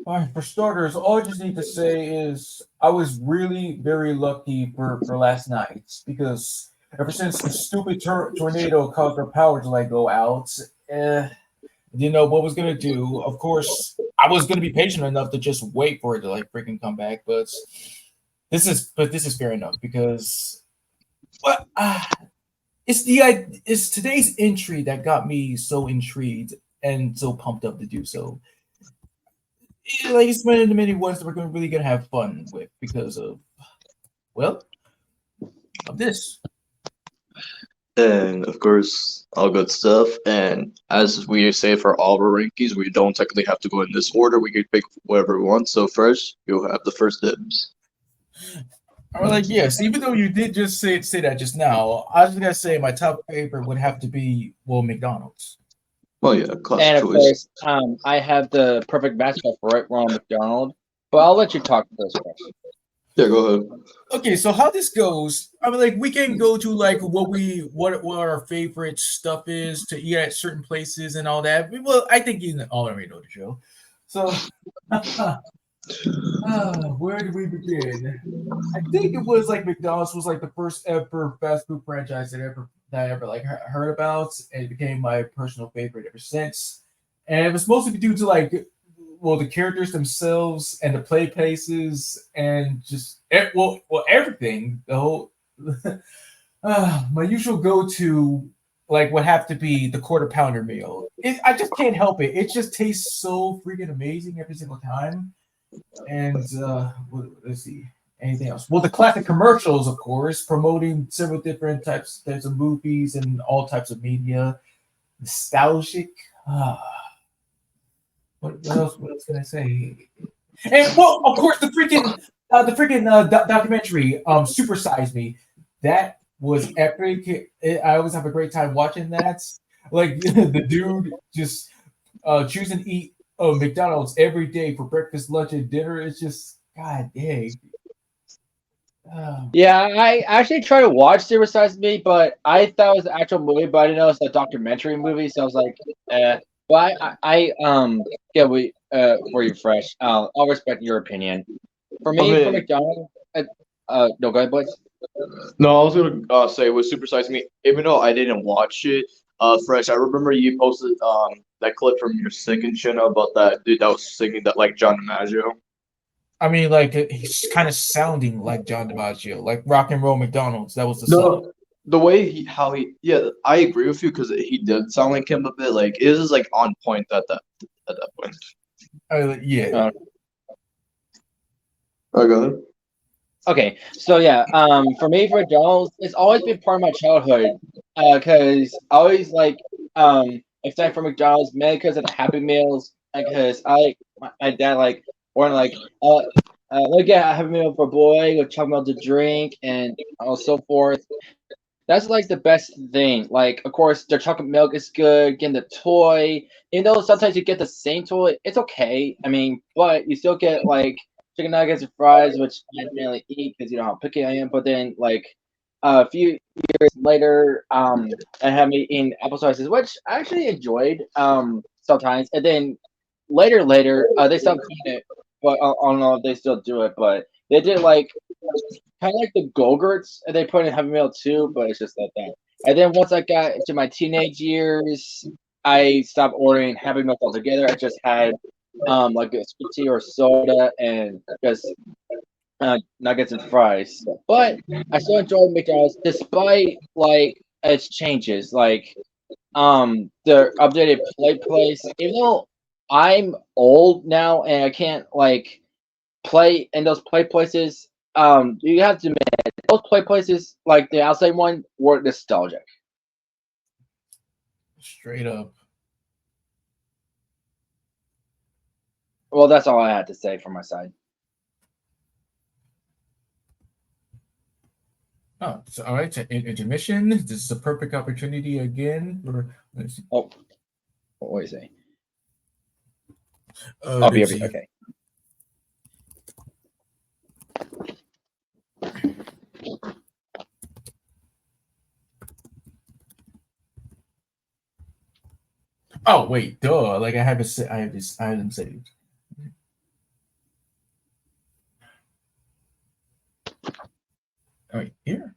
All right, for starters, all I just need to say is I was really very lucky for last night because ever since the stupid tornado caused our power to like go out, eh, didn't know what was gonna do. Of course, I was gonna be patient enough to just wait for it to like freaking come back, but this is fair enough because what it's today's entry that got me so intrigued and so pumped up to do so. Like it's one of the many ones that we're going really gonna have fun with because of well of this. And of course, all good stuff. And as we say for all of our rankings, we don't technically have to go in this order. We can pick whatever we want. So first, you'll have the first dibs. I'm like, yes, even though you did just say that just now, I was gonna say my top favorite would have to be McDonald's. Well, yeah, classic And of choice. course, I have the perfect mascot for it, Ronald McDonald. But I'll let you talk first. Yeah, go ahead. Okay, so how this goes? I mean, like we can go to like what our favorite stuff is to eat at certain places and all that. Well, I think you all already know the show. So, where do we begin? I think it was like McDonald's was like the first ever fast food franchise that I ever like heard about, and it became my personal favorite ever since. And it was mostly due to like the characters themselves and the play places and just everything. The whole my usual go to like would have to be the quarter pounder meal. I just can't help it. It just tastes so freaking amazing every single time. And let's see, anything else? Well, the classic commercials, of course, promoting several different types of movies and all types of media. Nostalgic. What else can I say? And well, of course, the documentary, Super Size Me. That was epic. I always have a great time watching that. Like the dude just choosing to eat McDonald's every day for breakfast, lunch, and dinner. It's just god dang. Yeah, I actually tried to watch Zero Size Me, but I thought it was an actual movie, but I didn't know it's a documentary movie, so I was like, eh. But yeah, for you fresh. I'll respect your opinion. For I me, for mean, McDonald's, no, go ahead, boys. no, I was gonna say with Super Size Me, even though I didn't watch it, Fresh, I remember you posted that clip from your second channel about that dude that was singing that like John DiMaggio. I mean, like he's kind of sounding like John DiMaggio, like Rock and Roll McDonald's. That was the song. No, the way yeah, I agree with you because he did sound like him a bit. Like it is like on point at that point. Yeah. Uh, Oh, go ahead. Okay, so yeah, for me, for McDonald's, it's always been part of my childhood, because I always like excited for McDonald's, mainly because of the Happy Meals, because I like my dad like or like let me get a Happy Meal for a boy with chocolate milk to drink and so forth. That's like the best thing. Like, of course, their chocolate milk is good. Getting the toy, you know, sometimes you get the same toy. It's okay. I mean, but you still get like chicken nuggets and fries, which I didn't really eat because you know how picky I am. But then, like a few years later, I had me eating apple slices, which I actually enjoyed sometimes. And then later, they stopped doing it, but I don't know if they still do it. But they did like kind of like the Go-Gurts they put in Happy Meal too, but it's just like that. And then once I got into my teenage years, I stopped ordering Happy Meals altogether. I just had like a sweet tea or soda and just nuggets and fries. But I still enjoy McDonald's despite like its changes, like the updated play place. Even though I'm old now and I can't like play in those play places, you have to admit those play places, like the outside one, were nostalgic. Straight up. Well, that's all I had to say from my side. Oh, so, all right. Intermission. This is a perfect opportunity again. Oh, what do you say? Let's see. Okay. Oh wait, duh! Like I have this. I have them saved. Oh, wait, here.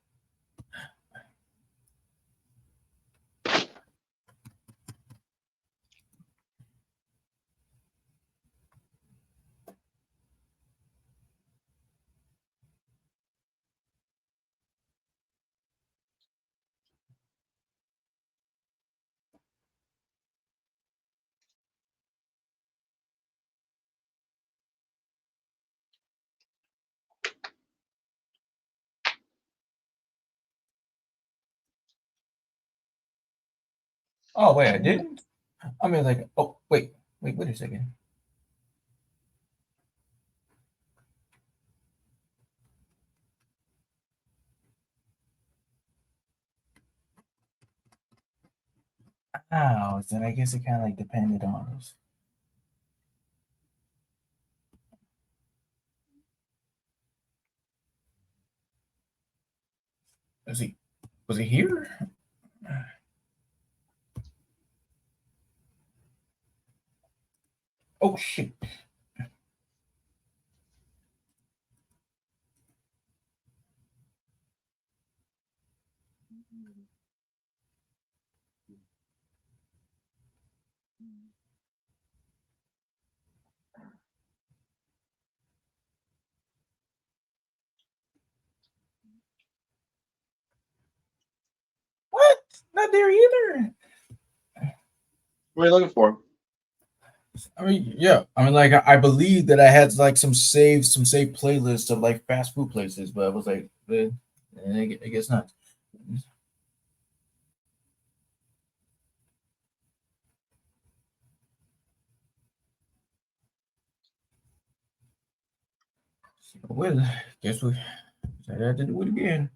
Oh wait, I didn't. I mean, like, oh wait, wait a second. Oh, then I guess it kind of like depended on us. Was he here? Oh shit. What? Not there either. What are you looking for? I mean, yeah. I mean, like, I believe that I had like some saved playlists of like fast food places, but I was like, I guess not. Well, guess we I had to do it again.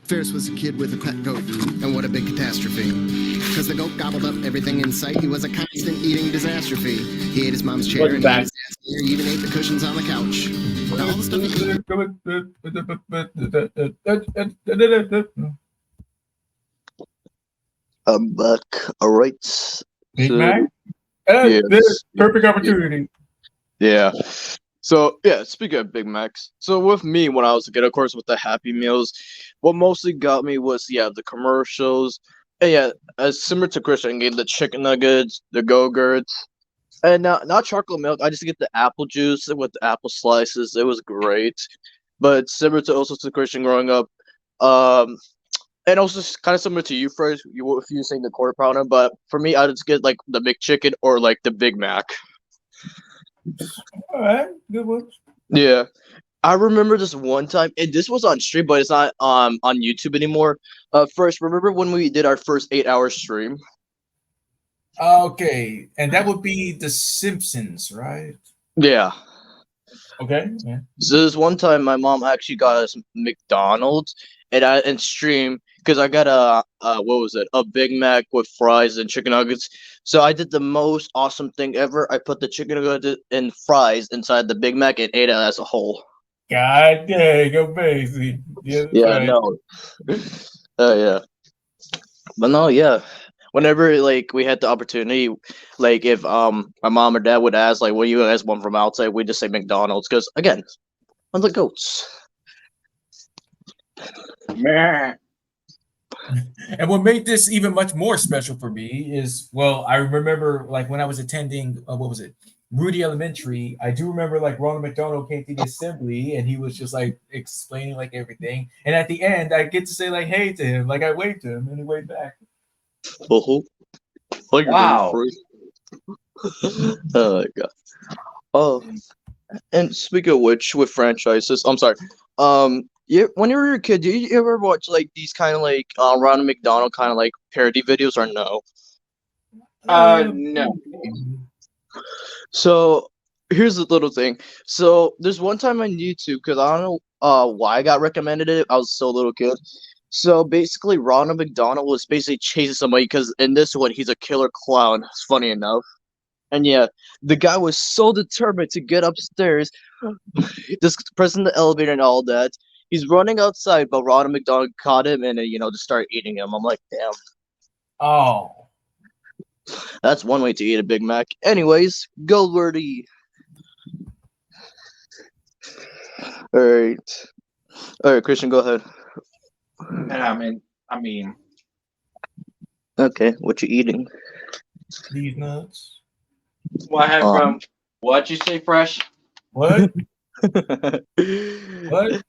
Ferris was a kid with a pet goat, and what a big catastrophe. Because the goat gobbled up everything in sight, he was a constant eating disastrophe. He ate his mom's chair, and he ate his dad's ear, he even ate the cushions on the couch. Now all the stuff he ate... I'm back. All right. Big So, Mac? yes. This perfect opportunity. Yeah. So yeah, speaking of Big Macs, so with me when I was a kid, of course, with the Happy Meals, what mostly got me was the commercials, and yeah, as similar to Christian, getting the chicken nuggets, the Go-Gurts, and not chocolate milk. I just get the apple juice with the apple slices. It was great, but similar to also to Christian growing up, um, and also kind of similar to you, first, if you saying the quarter pounder, but for me, I just get like the McChicken or like the Big Mac. All right, good one. Yeah. I remember this one time, and this was on stream, but it's not on YouTube anymore. First, remember when we did our first 8 hour stream? Okay, and that would be The Simpsons, right? Yeah. Okay. Yeah. So this one time, my mom actually got us McDonald's, and stream because I got what was it? A Big Mac with fries and chicken nuggets. So I did the most awesome thing ever. I put the chicken nuggets and fries inside the Big Mac and ate it as a whole. God dang, amazing. Yeah, that's Yeah, right. no. Yeah. But no, yeah. Whenever like we had the opportunity, like if my mom or dad would ask like, "What do you guys want from outside?" We just say McDonald's because again, on the goats. Meh. And what made this even much more special for me is, well, I remember like when I was attending, what was it, Rudy Elementary. I do remember like Ronald McDonald came to the assembly and he was just like explaining like everything. And at the end, I get to say like hey to him, like I waved to him and he waved back. Oh, like Wow. oh my god. Oh, and speaking of which, with franchises, I'm sorry. Yeah, when you were a kid, did you ever watch like these kind of like Ronald McDonald kind of like parody videos or no? No. So here's the little thing. So there's one time on YouTube because I don't know why I got recommended it. I was still a little kid. So basically, Ronald McDonald was basically chasing somebody because in this one he's a killer clown. It's funny enough. And yeah, the guy was so determined to get upstairs, just pressing the elevator and all that. He's running outside, but Ronald McDonald caught him and just started eating him. I'm like, damn. Oh. That's one way to eat a Big Mac. Anyways, Goldworthy. All right, Christian, go ahead. And I mean, Okay, what you eating? These nuts. what I have from what you say, Fresh? What? What? What?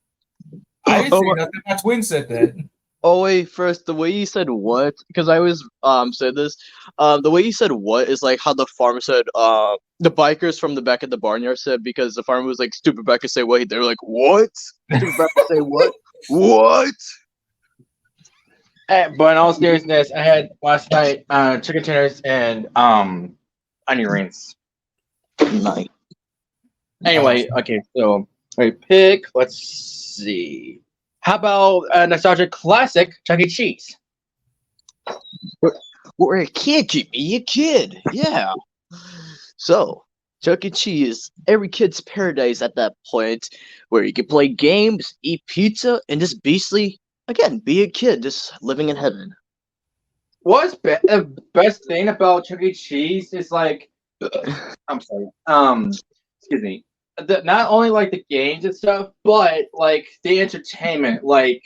I didn't say nothing. My twin said that. Oh wait, first the way you said what, because I always said this, the way you said what is like how the farmer said the bikers from the back of the barnyard said, because the farmer was like, stupid bikers say wait, they were like, what? Stupid bikers say what? What? But in all seriousness, I had last night chicken tenders and onion rings. Nice. Anyway, okay, so pick. Let's see. How about a nostalgic classic, Chuck E. Cheese? We're a kid, Jimmy, a kid. Yeah. So, Chuck E. Cheese, every kid's paradise at that point, where you can play games, eat pizza, and just basically, again, be a kid, just living in heaven. What's the best thing about Chuck E. Cheese is like, I'm sorry, excuse me. Not only like the games and stuff, but like the entertainment, like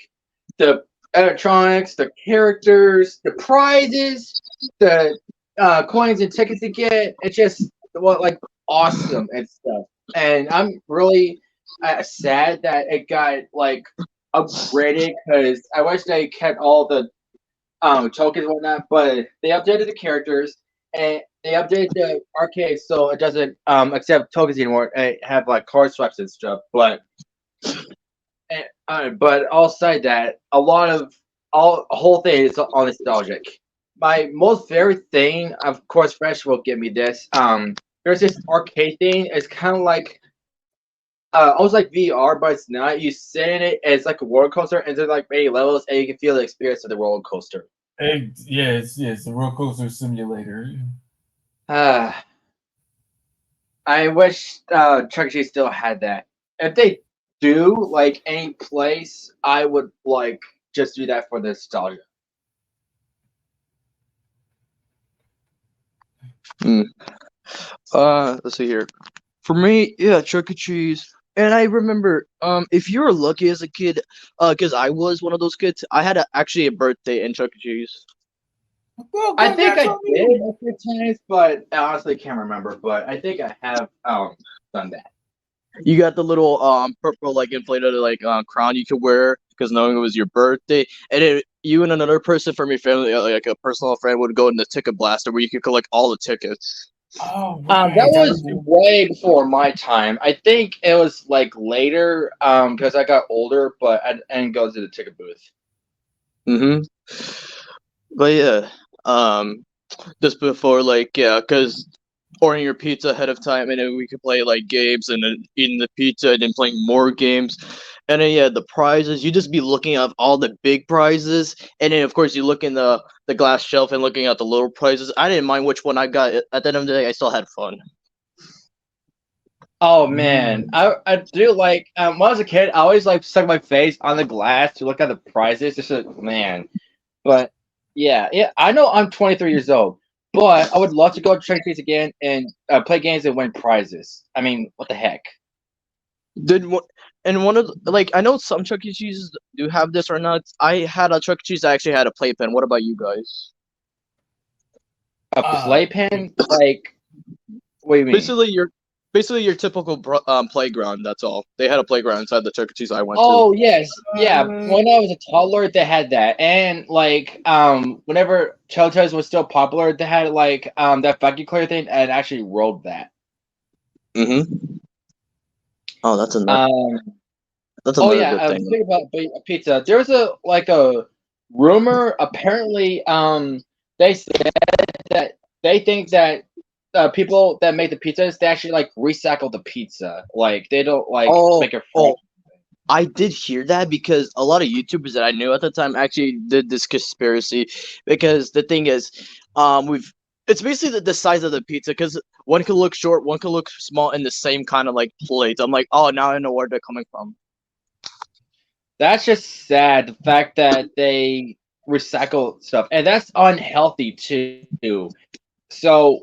the electronics, the characters, the prizes, the coins and tickets you get. It's just like awesome and stuff. And I'm really sad that it got like upgraded, because I wish they kept all the tokens and whatnot, but they updated the characters and they updated the arcade so it doesn't accept tokens anymore. It have like card swipes and stuff, but outside that, a whole thing is all nostalgic. My most favorite thing, of course, Fresh will give me this. There's this arcade thing. It's kind of like almost like VR, but it's not. You sit in it, and it's like a roller coaster, and there's like many levels, and you can feel the experience of the roller coaster. Yes, the roller coaster simulator. I wish Chuck E. Cheese still had that. If they do, like any place, I would like just do that for the nostalgia. Let's see here. For me, yeah, Chuck E. Cheese. And I remember, if you were lucky as a kid, because I was one of those kids, I had actually a birthday in Chuck E. Cheese. Well, I think I congrats on did you. a few times, but I honestly can't remember. But I think I have done that. You got the little purple like inflated like crown you could wear because knowing it was your birthday, and then you and another person from your family, like a personal friend, would go in the ticket blaster where you could collect all the tickets. Oh, That right. was way before my time. I think it was like later, because I got older, but I didn't go to the ticket booth. Mm-hmm. But yeah, just before like yeah, because ordering your pizza ahead of time, and then we could play like games, and then eating the pizza, and then playing more games, and then yeah, the prizes. You just be looking at all the big prizes, and then of course you look in the glass shelf and looking at the little prizes. I didn't mind which one I got. At the end of the day, I still had fun. Oh man, I do like when I was a kid, I always like stuck my face on the glass to look at the prizes. Just man, but yeah, I know I'm 23 years old, but I would love to go to Chuck E. Cheese again and play games and win prizes. I mean, what the heck? Did one and one of like I know some Chuck E. Cheeses do have this or not. I had a Chuck E. Cheese that actually had a playpen. What about you guys? A playpen? Like, what do you mean? Basically your typical playground. That's all. They had a playground inside the Chuck E. Cheese I went to. Oh yes, yeah. When I was a toddler, they had that, and like whenever Chocho's was still popular, they had like that vacuum cleaner thing, and actually rolled that. Mm-hmm. Oh, that's another good thing. Think about pizza. There was a rumor. Apparently, they said that they think that people that make the pizzas, they actually like recycle the pizza. Like they don't like make it fresh. I did hear that because a lot of YouTubers that I knew at the time actually did this conspiracy. Because the thing is, it's basically the size of the pizza. Because one could look short, one could look small in the same kind of like plate. I'm like, oh, now I know where they're coming from. That's just sad. The fact that they recycle stuff, and that's unhealthy too. So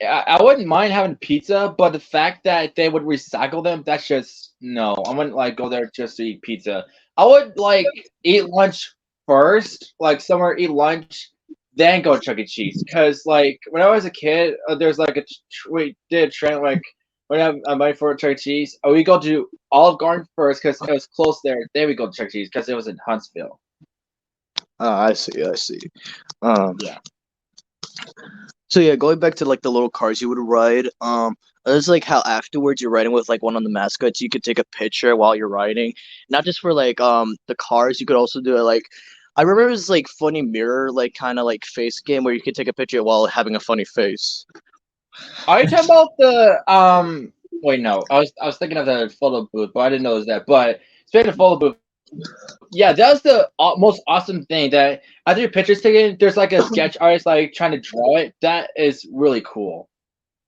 I wouldn't mind having pizza, but the fact that they would recycle them, that's just no. I wouldn't like go there just to eat pizza. I would like eat lunch first, like somewhere eat lunch, then go to Chuck E. Cheese. Cause like when I was a kid, there's like we did a trend like when I'm ready for Chuck E. Cheese, we go to Olive Garden first because it was close there. Then we go to Chuck E. Cheese because it was in Huntsville. I see. Um, Yeah. so yeah, going back to like the little cars you would ride. It's like how afterwards you're riding with like one of the mascots. You could take a picture while you're riding, not just for like the cars. You could also do it like. I remember it was like funny mirror, like kind of like face game where you could take a picture while having a funny face. Are you talking about the? Wait, no. I was thinking of the photo booth, but I didn't know it was that. But speaking of photo booth, yeah, that was the most awesome thing. That after your picture's taken, there's like a sketch artist like trying to draw it. That is really cool.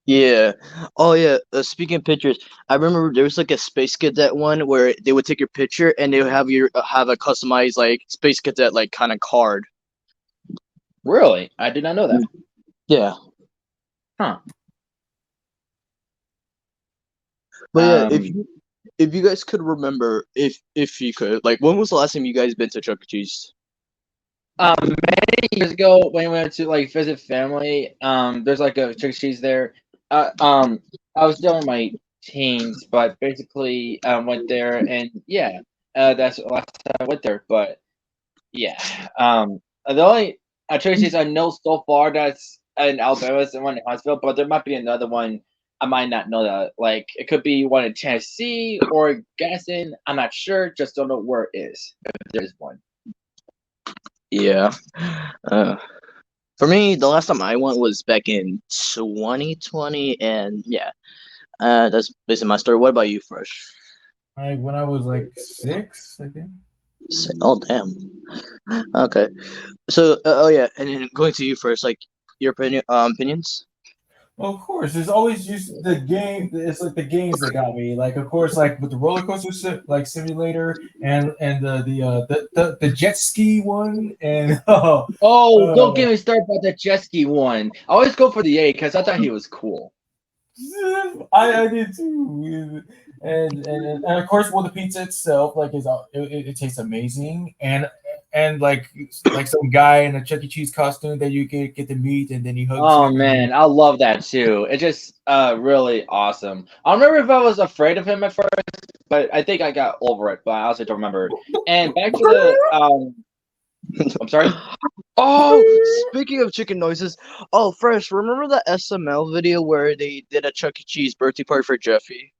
Yeah. Oh yeah. Speaking of pictures, I remember there was like a Space Cadet one where they would take your picture and they would have your have a customized like Space Cadet like kind of card. Really, I did not know that. Yeah. Huh. But yeah, Um, if you guys could remember, if you could, like, when was the last time you guys been to Chuck E. Cheese? many years ago when we went to like visit family, there's like a Chuck E. Cheese there. I was still in my teens, but basically, went there and yeah, that's the last time I went there. But yeah, the only Chuck E. Cheese I know so far that's in Alabama is the one in Huntsville, but there might be another one. I might not know that. Like it could be one in Tennessee or Gaston. I'm not sure. Just don't know where it is. If there's one. Yeah. Uh, for me, the last time I went was back in 2020, and yeah, that's basically my story. What about you, Fresh? Like when I was like 6, I think. Oh, damn. Okay. So, oh yeah, and then going to you first, like your opinions. Well, of course, there's always just the game. It's like the games that got me. Like, of course, like with the roller coaster like simulator and the jet ski one and Oh, don't get me started about that jet ski one. I always go for the A because I thought he was cool. I did too. And of course, well, the pizza itself like it tastes amazing and like some guy in a Chuck E. Cheese costume that you get to meet and then he hugs Oh you. man, I love that too. It's just really awesome. I don't remember if I was afraid of him at first, but I think I got over it. But I also don't remember. And back to the I'm sorry. Oh, speaking of chicken noises, oh, Fresh, remember the SML video where they did a Chuck E. Cheese birthday party for Jeffy?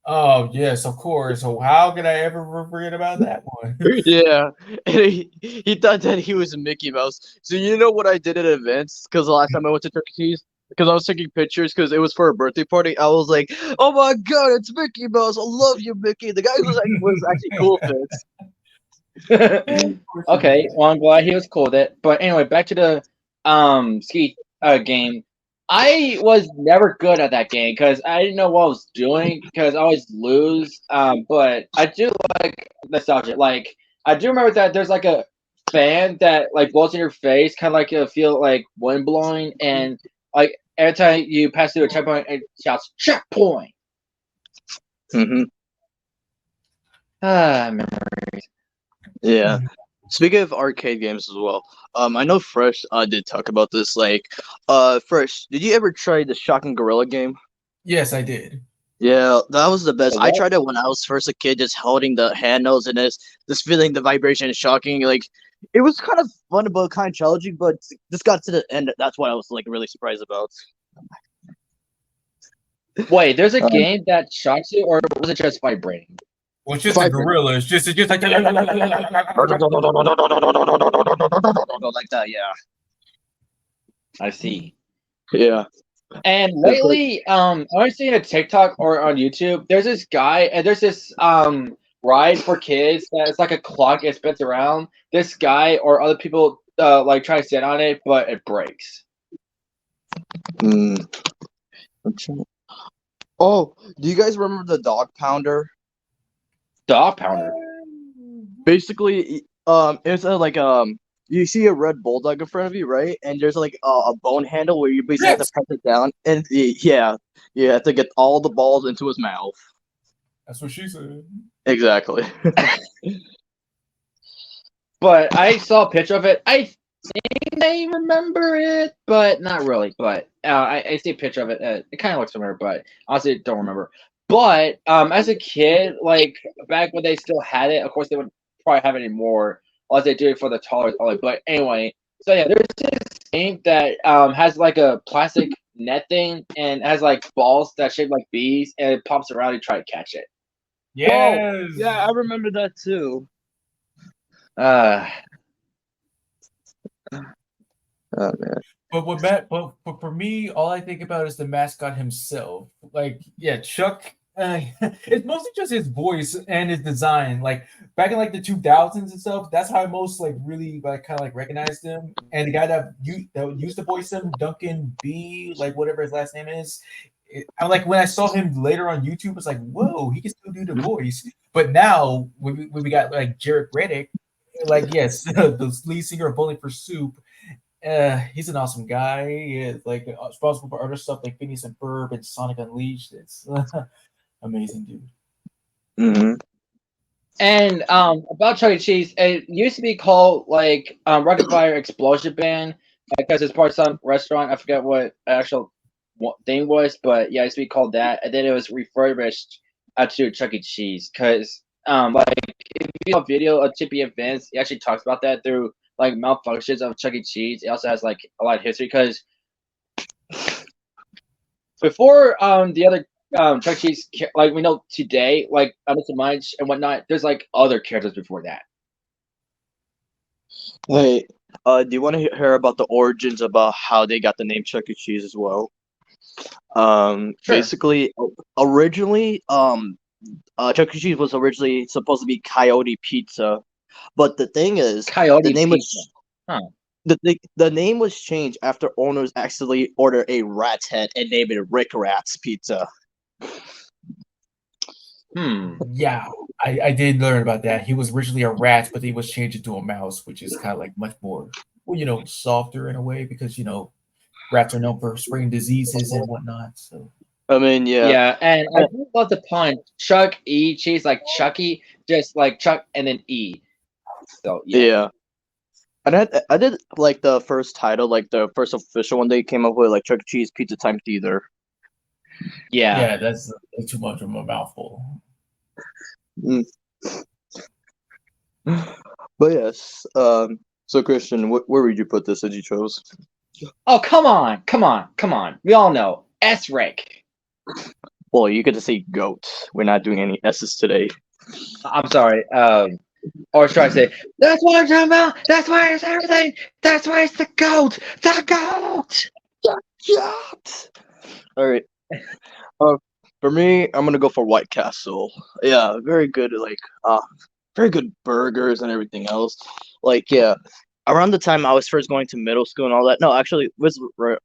Oh yes, of course. So how could I ever forget about that one? Yeah, and he thought that he was a Mickey Mouse. So you know what I did at events? Because the last time I went to Chuck E. Cheese, because I was taking pictures because it was for a birthday party. I was like, "Oh my God, it's Mickey Mouse! I love you, Mickey." The guy was actually cool with it. Okay, well I'm glad he was cool with it. But anyway, back to the ski game. I was never good at that game because I didn't know what I was doing because I always lose. But I do like nostalgia. Like I do remember that there's like a fan that like blows in your face, kind of like you feel like wind blowing, and like every time you pass through a checkpoint, it shouts checkpoint. Hmm. Memories. Yeah. Speaking of arcade games as well, I know Fresh did talk about this. Like, Fresh, did you ever try the Shocking Gorilla game? Yes, I did. Yeah, that was the best. The I what? tried it when I was first a kid, just holding the handles and just feeling the vibration is shocking. Like, it was kind of fun, but kind of challenging. But just got to the end. That's what I was like really surprised about. Wait, there's a Um, game that shocks you, or was it just vibrating? Well, it's just a Vibrant. gorilla. It's just like Like that, yeah. I see. Yeah. And It's like, lately, I've seen a TikTok or on YouTube. There's this guy, and there's this ride for kids that it's like a clock. It spins around. This guy or other people like try to sit on it, but it breaks. mm, oh, do you guys remember the dog pounder? Dog pounder. Basically, it's like you see a red bulldog in front of you, right? And there's like a bone handle where you basically have to Yes! press it down, and yeah, you have to get all the balls into his mouth. That's what she said. Exactly. But I saw a picture of it. I think I remember it, but not really. But I see a picture of it. It kind of looks familiar, but honestly, don't remember. But as a kid, like back when they still had it, of course they would probably have it anymore, unless they do it for the toddlers only. But anyway, so yeah, there's this game that has like a plastic net thing and has like balls that shape like bees, and it pops around and try to catch it. Yes. Yeah, I remember that too. Uh, Oh man. But for me, all I think about is the mascot himself. Like, yeah, Chuck. It's mostly just his voice and his design. Like back in like the 2000s and stuff, that's how I most like really like kind of like recognized him. And the guy that used to voice him, Duncan B, like whatever his last name is. I like when I saw him later on YouTube, it's like, whoa, he can still do the voice. But now when we got like Jared Reddick, like yes, the lead singer of Bowling for Soup. He's an awesome guy. He is like responsible for other stuff like Phineas and Ferb and Sonic Unleashed. It's amazing, dude. Mm-hmm. And about Chuck E. Cheese, it used to be called like Rocket Fire Explosion Band because it's part of some restaurant. I forget what actual thing was, but yeah, it used to be called that. And then it was refurbished to Chuck E. Cheese because like if you have a video of Chippy and Vince, it actually talks about that through like malfunctions of Chuck E. Cheese. It also has like a lot of history because before the other Chuck E. Cheese, like we know today, like Mr. Munch and whatnot, there's like other characters before that. Hey, do you want to hear about the origins about how they got the name Chuck E. Cheese as well? Sure. Basically, originally, Chuck E. Cheese was originally supposed to be Coyote Pizza, but the thing is, Coyote the name Pizza. was Huh. the name was changed after owners accidentally ordered a rat's head and named it Rick Rat's Pizza. Yeah, I did learn about that. He was originally a rat, but he was changed into a mouse, which is kind of like much more, well, softer in a way because rats are known for spreading diseases and whatnot. So I mean, yeah. Yeah, and I do love the pun Chuck E. Cheese, like Chucky, just like Chuck and then E. So yeah. Yeah. And I did like the first title, like the first official one they came up with, like Chuck E. Cheese Pizza Time Theater. Yeah. that's too much of a mouthful. Mm. But yes, so Christian, where would you put this that you chose? Oh, come on. We all know. S-Rick. Well, you get to say goat. We're not doing any S's today. I'm sorry. Or should I say, that's what I'm talking about. That's why it's everything. That's why it's the goat. The goat. Goat. All right. For me, I'm gonna go for White Castle. Yeah, very good. Like, very good burgers and everything else. Like, yeah, around the time I was first going to middle school and all that. No, actually, let's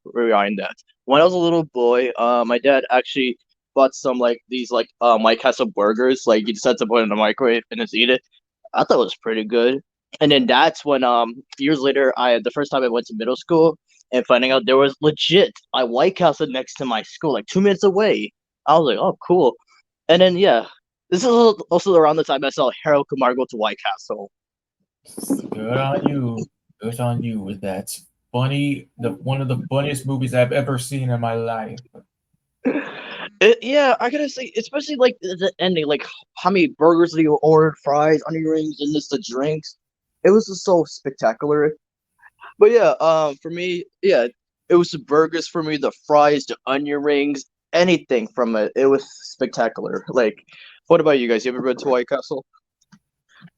rewind that. When I was a little boy, my dad actually bought some like these like White Castle burgers. Like, you just had to put it in the microwave and just eat it. I thought it was pretty good. And then that's when years later, the first time I went to middle school and finding out there was legit a White Castle next to my school, like 2 minutes away. I was like, oh, cool. And then yeah, this is also around the time I saw Harold Kumar go to White Castle. Good on you. Good on you with that. Funny, one of the funniest movies I've ever seen in my life. Yeah, I gotta say, especially like the ending, like how many burgers do you order, fries, onion rings, and just the drinks. It was just so spectacular. But yeah, for me, yeah, it was the burgers for me, the fries, the onion rings, anything from it. It was spectacular. Like, what about you guys? You ever been to White Castle?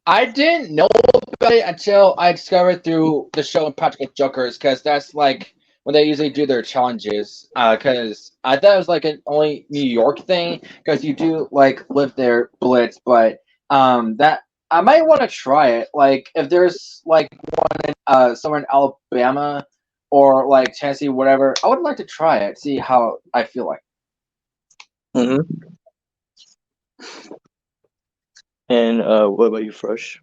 I didn't know about it until I discovered through the show Practical Jokers, because that's like when they usually do their challenges. Because I thought it was like an only New York thing, because you do like live there, Blitz. But that I might want to try it. Like if there's like one somewhere in Alabama or like Tennessee, whatever, I would like to try it, see how I feel like. Mm-hmm. And what about you, Fresh?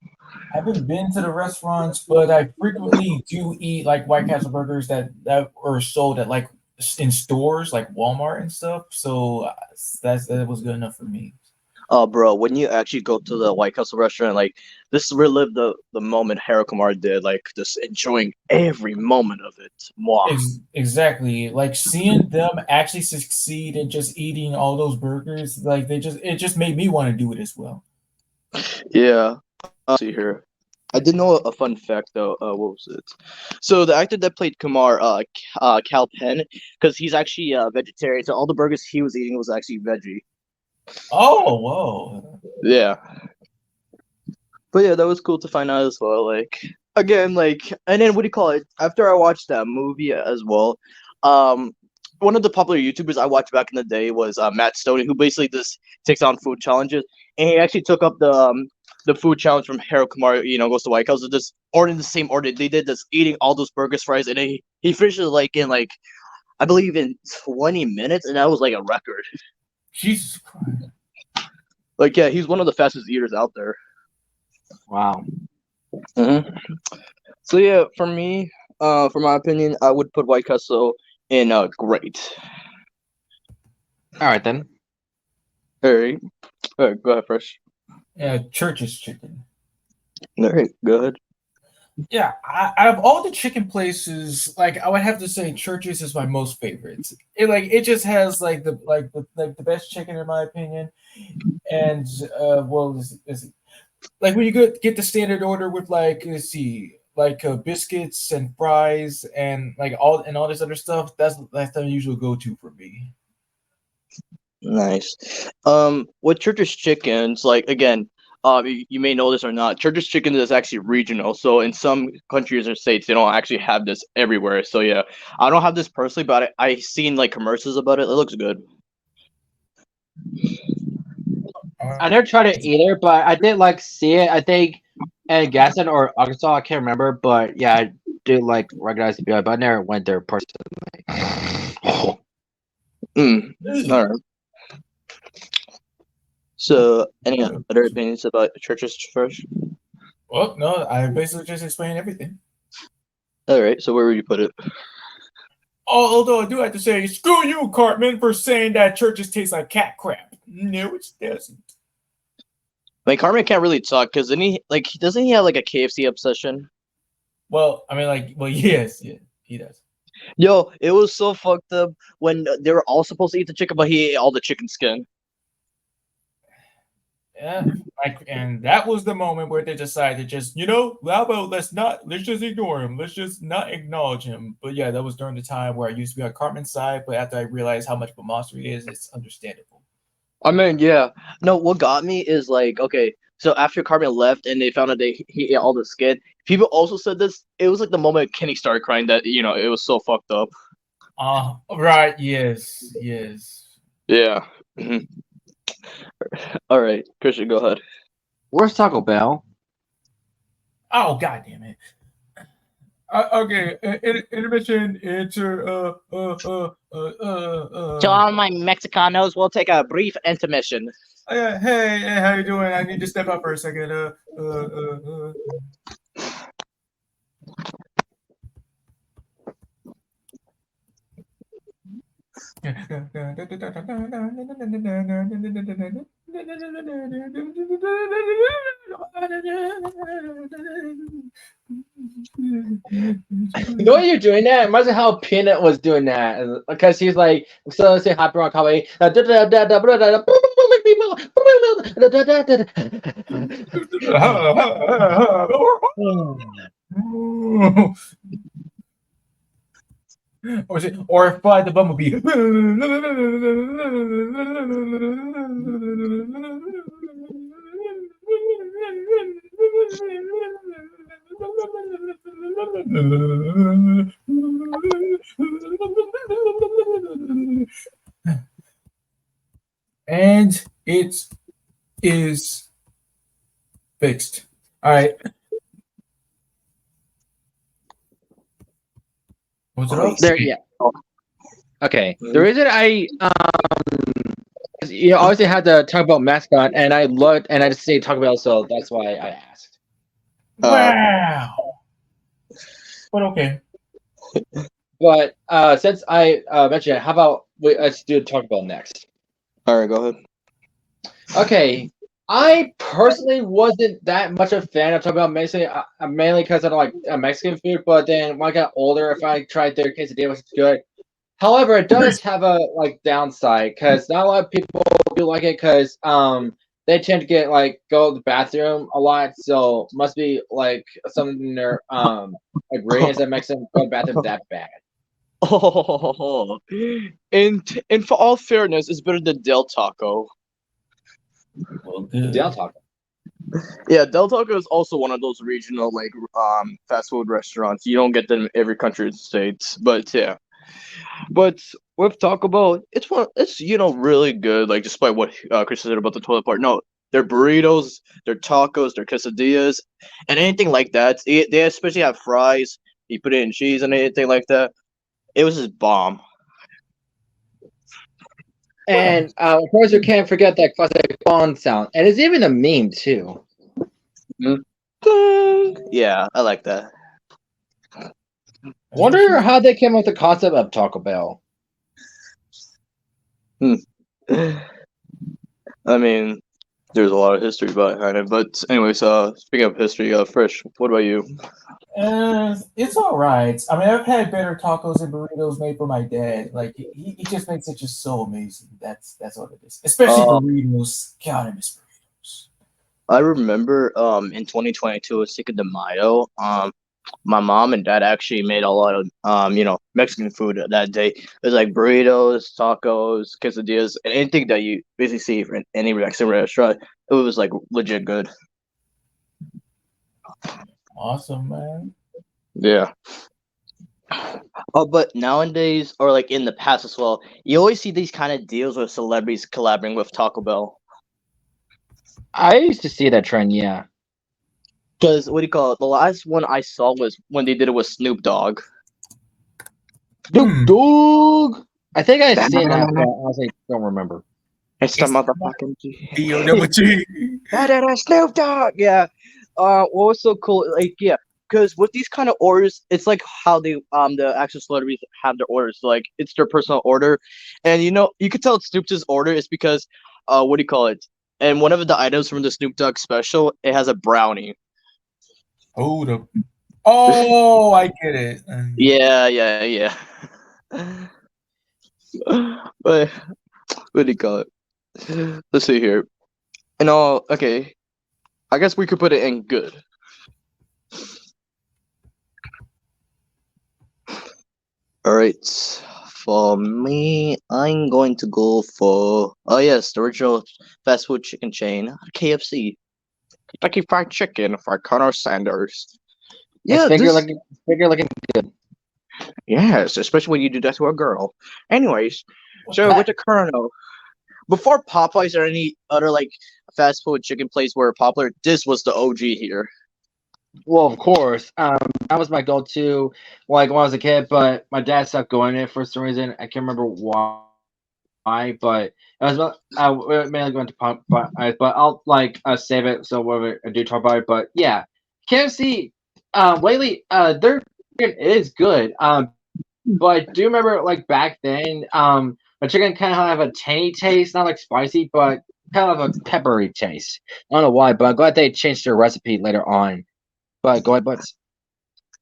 I haven't been to the restaurants, but I frequently do eat like White Castle burgers that are sold at like in stores like Walmart and stuff. So that was good enough for me. Oh, bro, when you actually go to the White Castle restaurant, like this relive the moment Harold Kumar did, like just enjoying every moment of it. Mwah. Exactly. Like seeing them actually succeed in just eating all those burgers, like it just made me want to do it as well. Yeah. Let's see here. I did know a fun fact though. What was it? So the actor that played Kumar, Cal Penn, because he's actually vegetarian, so all the burgers he was eating was actually veggie. Oh, whoa. Yeah. But yeah, that was cool to find out as well. Like again, like and then what do you call it? After I watched that movie as well, one of the popular YouTubers I watched back in the day was Matt Stoney, who basically just takes on food challenges, and he actually took up the food challenge from Harold Kumar. Goes to White House, and just ordered the same order they did, just eating all those burgers, fries, and he finished it like in like I believe in 20 minutes, and that was like a record. Jesus Christ. Like yeah, he's one of the fastest eaters out there. Wow. Mm-hmm. So yeah, for me, for my opinion, I would put White Castle in great. All right then. All right, go ahead first. Yeah, Church's chicken. All right, go ahead. Yeah, out of all the chicken places, like I would have to say Church's is my most favorite. It just has the best chicken in my opinion, and is like when you get the standard order with like let's see biscuits and fries and all this other stuff. That's the usual go to for me. Nice. With Church's Chickens, like again, you may know this or not, Church's Chicken is actually regional. So in some countries or states, they don't actually have this everywhere. So yeah, I don't have this personally, but I seen like commercials about it. It looks good. I never tried it either, but I did like see it. I think in Gaston or Arkansas, I can't remember, but yeah, I do like recognize the BI, but I never went there personally. All right. So, any other opinions about Church's first? Well, no, I basically just explained everything. All right. So where would you put it? Although I do have to say, screw you, Cartman, for saying that Church's taste like cat crap. No, it doesn't. Like Cartman can't really talk because doesn't he have like a KFC obsession? Well, I mean, yes, yeah, he does. Yo, it was so fucked up when they were all supposed to eat the chicken, but he ate all the chicken skin. Yeah, and that was the moment where they decided to just, how about let's just ignore him. Let's just not acknowledge him. But yeah, that was during the time where I used to be on Cartman's side, but after I realized how much of a monster he is, it's understandable. I mean, yeah. No, what got me is like, okay, so after Cartman left and they found out he ate all the skin, people also said this. It was like the moment Kenny started crying that, it was so fucked up. Right, yes. Yeah. Mm-hmm. All right, Christian, go ahead. Where's Taco Bell? Oh, god damn it. Okay, intermission, enter, To all my Mexicanos, we'll take a brief intermission. Hey, how you doing? I need to step out for a second. You know what you're doing that? It reminds me how Peanut was doing that because he's like so say happy on comedy. Or Fly the Bumblebee. And it is fixed. All right. Was it up? There, yeah. Okay. The reason I obviously had to talk about mascot, and I looked and I just say talk about it, so that's why I asked. Wow. But okay. But since I mentioned it, how about let's do Taco Bell next? All right, go ahead. Okay, I personally wasn't that much a fan of Taco Bell, mainly because I don't like Mexican food. But then when I got older, if I tried their quesadilla, which is good. However, it does have a downside because not a lot of people do like it because they tend to get go to the bathroom a lot, so must be something in their ingredients that makes them go to the bathroom that bad. Oh, and for all fairness, it's better than Del Taco. Well, good. Del Taco. Yeah, Del Taco is also one of those regional fast food restaurants. You don't get them in every country in the States, but yeah. But with Taco Bell, it's really good. Like despite what Chris said about the toilet part, no, their burritos, their tacos, their quesadillas, and anything like that. They especially have fries. You put it in cheese and anything like that. It was just bomb. And of course, we can't forget that classic Bond sound, and it's even a meme too. Yeah, I like that. Wonder how they came up with the concept of Taco Bell. I mean, there's a lot of history behind it. But anyways, speaking of history, Fresh, what about you? It's all right. I mean, I've had better tacos and burritos made for my dad. Like he just makes it just so amazing. That's what it is. Especially burritos. God, I miss burritos. I remember in 2022, Cinco de Mayo, my mom and dad actually made a lot of Mexican food that day. It was like burritos, tacos, quesadillas, and anything that you basically see in any Mexican restaurant. It was like legit good. Awesome, man. Yeah. Oh, but nowadays, or like in the past as well, you always see these kind of deals with celebrities collaborating with Taco Bell. I used to see that trend, yeah. Because what do you call it? The last one I saw was when they did it with Snoop Dogg. Snoop Dogg. I think I've seen that, but I honestly don't remember. It's the motherfucking D-O-double-G. Snoop Dogg. Yeah. What was so cool? Like, yeah, because with these kind of orders, it's like how they the actual celebrities have their orders. So, like, it's their personal order, and you could tell it's Snoop's order is because what do you call it? And one of the items from the Snoop Dogg special, it has a brownie. Oh, I get it. Yeah. But what do you call it? Let's see here. And okay. I guess we could put it in good. All right. For me, I'm going to go for the original fast food chicken chain, KFC. Kentucky Fried Chicken for Colonel Sanders. Yeah, figure looking good. Yes, especially when you do that to a girl. Anyways, so with the Colonel, before Popeyes or any other fast food chicken place were popular, this was the OG here. Well, of course, that was my go-to when I was a kid. But my dad stopped going it for some reason. I can't remember why. But it was mainly going to Popeyes. But I'll save it so whenever I do talk about it. But yeah, KFC. Lately, their chicken is good. But I do remember back then, the chicken kind of have a tangy taste, not spicy, but kind of a peppery taste. I don't know why, but I'm glad they changed their recipe later on. But go ahead, Butts.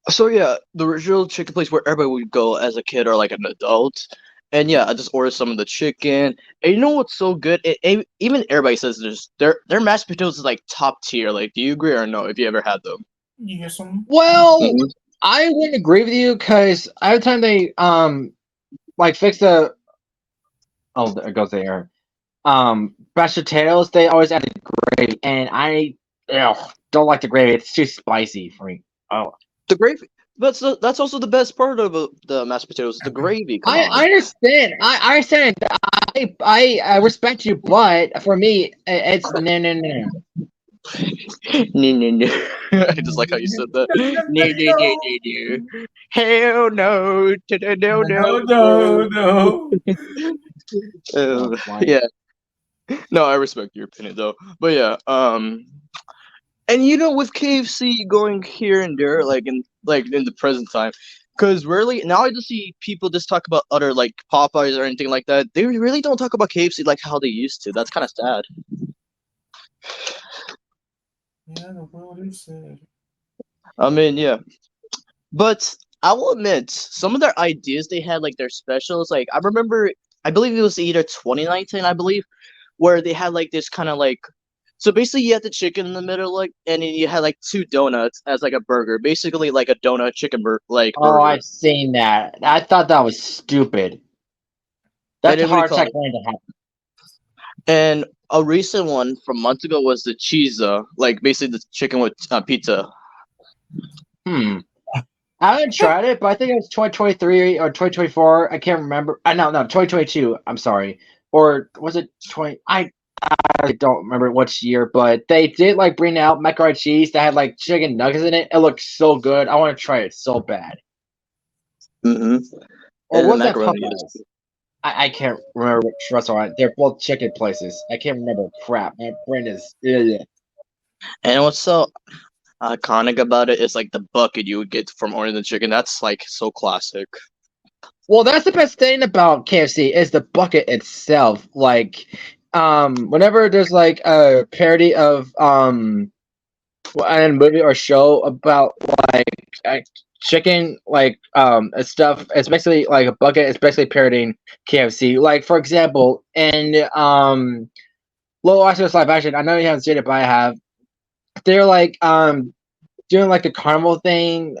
So yeah, the original chicken place where everybody would go as a kid or an adult. And yeah, I just ordered some of the chicken. And you know what's so good? Even everybody says their mashed potatoes is top tier. Do you agree or no? If you ever had them? You get some? Well, I wouldn't agree with you because every time they fix the there goes the air. Mashed potatoes, they always add the gravy, and I don't like the gravy. It's too spicy for me. Oh, the gravy. That's also the best part of the mashed potatoes. The gravy. I understand. I understand. I respect you, but for me, it's no. No. I just like how you said that. No. Hell no. No. Yeah. No, I respect your opinion though. But yeah, And with KFC going here and there, in the present time, because rarely now I just see people just talk about other like Popeyes or anything like that. They really don't talk about KFC like how they used to. That's kind of sad. Yeah, the world is sad. I mean, yeah, but I will admit some of their ideas they had, like their specials. Like I remember, I believe it was either 2019, I believe, where they had like this kind of like. So basically, you had the chicken in the middle, like, and then you had like two donuts as like a burger, basically like a donut chicken burger. Oh, I've seen that. I thought that was stupid. That's a hard tech going to happen. And a recent one from months ago was the cheese, like basically the chicken with pizza. I haven't tried it, but I think it was 2023 or 2024. I can't remember. No, 2022. I'm sorry. Or was it 20? I don't remember which year, but they did like bring out macaroni and cheese that had like chicken nuggets in it. It looked so good. I want to try it so bad. Mm-hmm. Or was that Popeyes? I can't remember which restaurant. They're both chicken places. I can't remember. Crap, my brain is. Ugh. And what's so iconic about it is like the bucket you would get from ordering the chicken. That's like so classic. Well, that's the best thing about KFC is the bucket itself. Like, whenever there's like a parody of a movie or show about like chicken, like stuff, it's basically like a bucket. It's basically parodying KFC. Like for example, in Little Rascals live action, I know you haven't seen it, but I have. They're like doing like a carnival thing,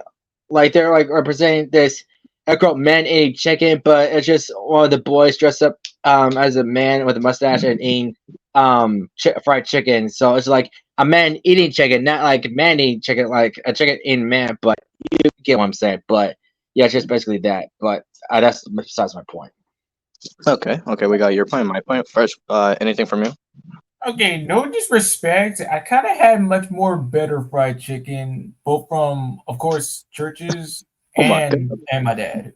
like they're like representing this quote man eating chicken, but it's just one of the boys dressed up as a man with a mustache and eating fried chicken. So it's like a man eating chicken, not like a man eating chicken, like a chicken eating man. But you get what I'm saying. But yeah, it's just basically that. But that's besides my point. Okay, we got your point, my point. First, anything from you? Okay, no disrespect. I kind of had much more better fried chicken, both from, of course, churches and my dad.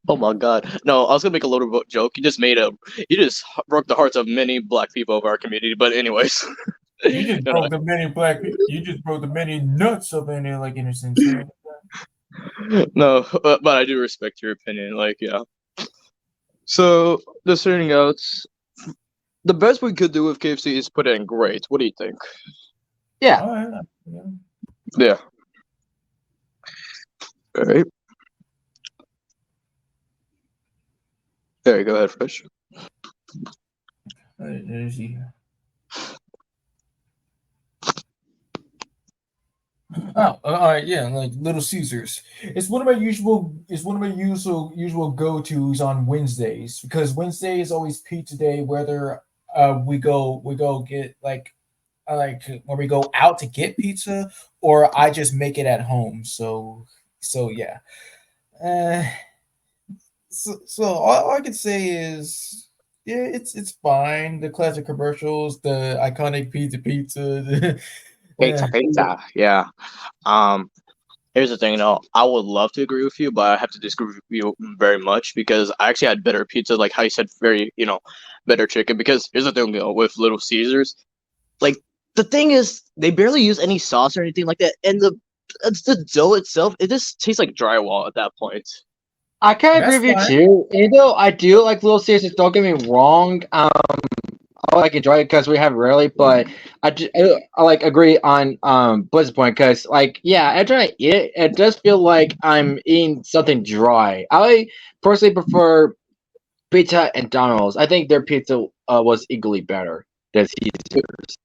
Oh my god! No, I was gonna make a little joke. You just broke the hearts of many black people of our community. But anyways, you just broke the many black people. You just broke the many nuts of any like innocence. No, but I do respect your opinion. Like, yeah. So just turning out. The best we could do with KFC is put it in great. What do you think? Yeah. Yeah. All right. There you go ahead, Fresh. Oh, all right, yeah, like Little Caesars. It's one of my usual go-tos on Wednesdays because Wednesday is always pizza day. Whether we go get like when we go out to get pizza, or I just make it at home. So yeah. So all I can say is yeah, it's fine. The classic commercials, the iconic pizza. Pizza. Yeah. Here's the thing, though. I would love to agree with you, but I have to disagree with you very much because I actually had better pizza, like how you said, very better chicken. Because here's the thing, with Little Caesars, like the thing is, they barely use any sauce or anything like that, and the dough itself, it just tastes like drywall at that point. I kind of agree with you too. Even though I do like Little Caesars, don't get me wrong. I like enjoy it because we have rarely, but I like agree on Blizz's point because like yeah, after I eat it, it does feel like I'm eating something dry. I personally prefer pizza and Domino's. I think their pizza was equally better than Caesars.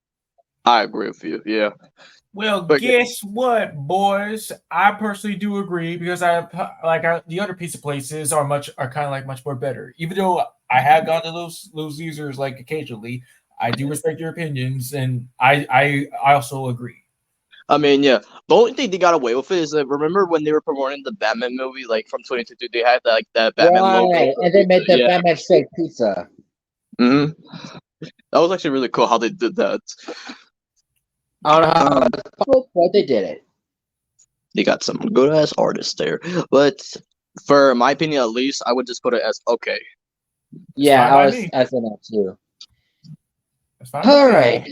I agree with you. Yeah. Well, guess what, boys? I personally do agree because the other pizza places are kind of like much more better. Even though I have gone to those Caesars like occasionally, I do respect your opinions, and I also agree. I mean, yeah. The only thing they got away with it is remember when they were promoting the Batman movie, like from 2022, they had like that Batman logo, and they made the Batman steak pizza. Mm-hmm. That was actually really cool how they did that. I don't know how they did it. They got some good ass artists there, but for my opinion, at least, I would just put it as okay. Yeah, I was as an too. All right.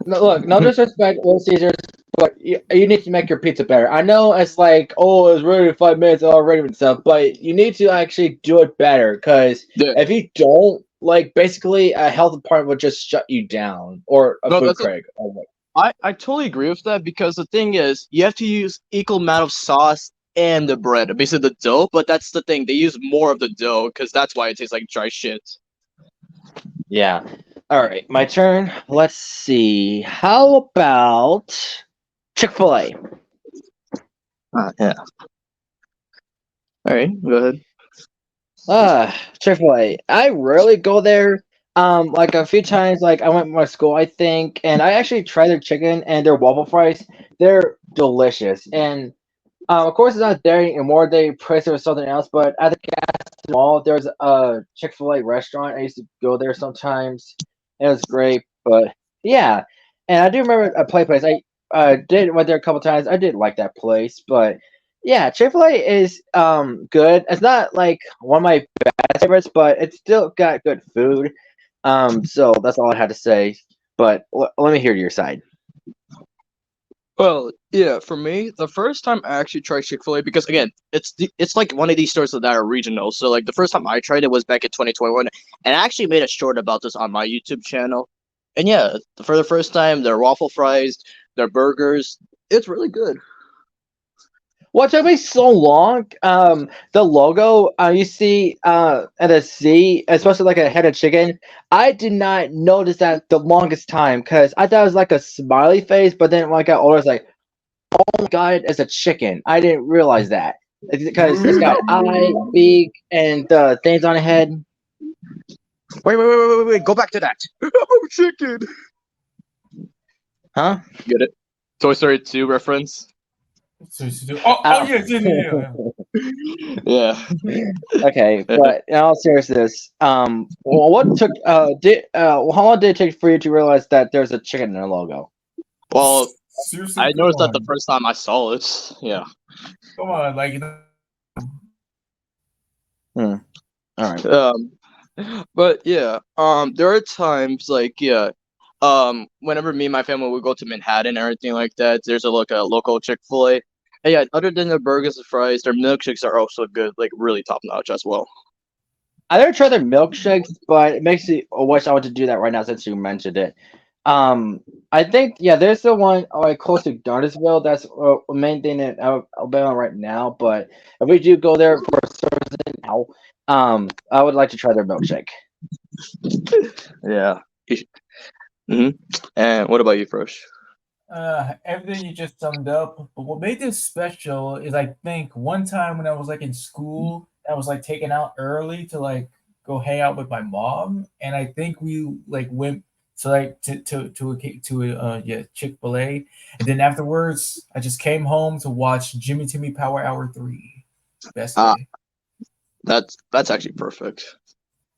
No, look, no disrespect, Little Caesars, but you need to make your pizza better. I know it's like, oh, it's ready in 5 minutes already and stuff, but you need to actually do it better. Because Yeah. if you don't, like, basically, a health department would just shut you down, or a No, food that's critic. I totally agree with that because the thing is, you have to use equal amount of sauce and the bread, basically the dough. But that's the thing; they use more of the dough because that's why it tastes like dry shit. Yeah. All right, my turn. Let's see. How about Chick-fil-A? Yeah. All right, go ahead. Chick-fil-A. I rarely go there. Like a few times, like I went with my school, I think, and I actually tried their chicken and their waffle fries. They're delicious, and of course, it's not there anymore. They replaced it with something else. But at the gas mall, there's a Chick-fil-A restaurant. I used to go there sometimes. It was great, but yeah, and I do remember a place. I did went there a couple times. I did like that place, but yeah, Chick-fil-A is good. It's not like one of my best favorites, but it's still got good food. So that's all I had to say. But let me hear your side. Well, yeah, for me, the first time I actually tried Chick-fil-A, because again, it's like one of these stores that are regional. So like the first time I tried it was back in 2021, and I actually made a short about this on my YouTube channel. And yeah, for the first time, their waffle fries, their burgers, it's really good. What took me so long? The logo you see at a C, especially like a head of chicken. I did not notice that the longest time because I thought it was like a smiley face, but then when I got older, it's like, oh my god, it's a chicken. I didn't realize that because it's got eye, beak, and things on the head. Wait, go back to that. Oh, chicken. Huh? Get it? Toy Story 2 reference? Oh yes, yeah. Yeah. Okay, but in all seriousness, well, what took how long did it take for you to realize that there's a chicken in the logo? Well, Seriously, I come noticed that on. the first time I saw it. Yeah. Come on, like All right. But yeah, there are times like yeah, whenever me and my family would go to Manhattan and everything like that, there's a local Chick-fil-A. And yeah, other than their burgers and fries, their milkshakes are also good, like really top notch as well. I never tried their milkshakes, but it makes me wish I would to do that right now since you mentioned it. I think yeah, there's the one like close to Garnersville. That's the main thing in Alabama right now. But if we do go there for some reason now, I would like to try their milkshake. Yeah. Hmm. And what about you, Fresh? everything you just summed up. But what made this special is I think one time when I was like in school, I was like taken out early to like go hang out with my mom, and I think we like went to like to Chick-fil-A, and then afterwards I just came home to watch Jimmy Timmy Power Hour 3. Best Ah, day. that's actually perfect.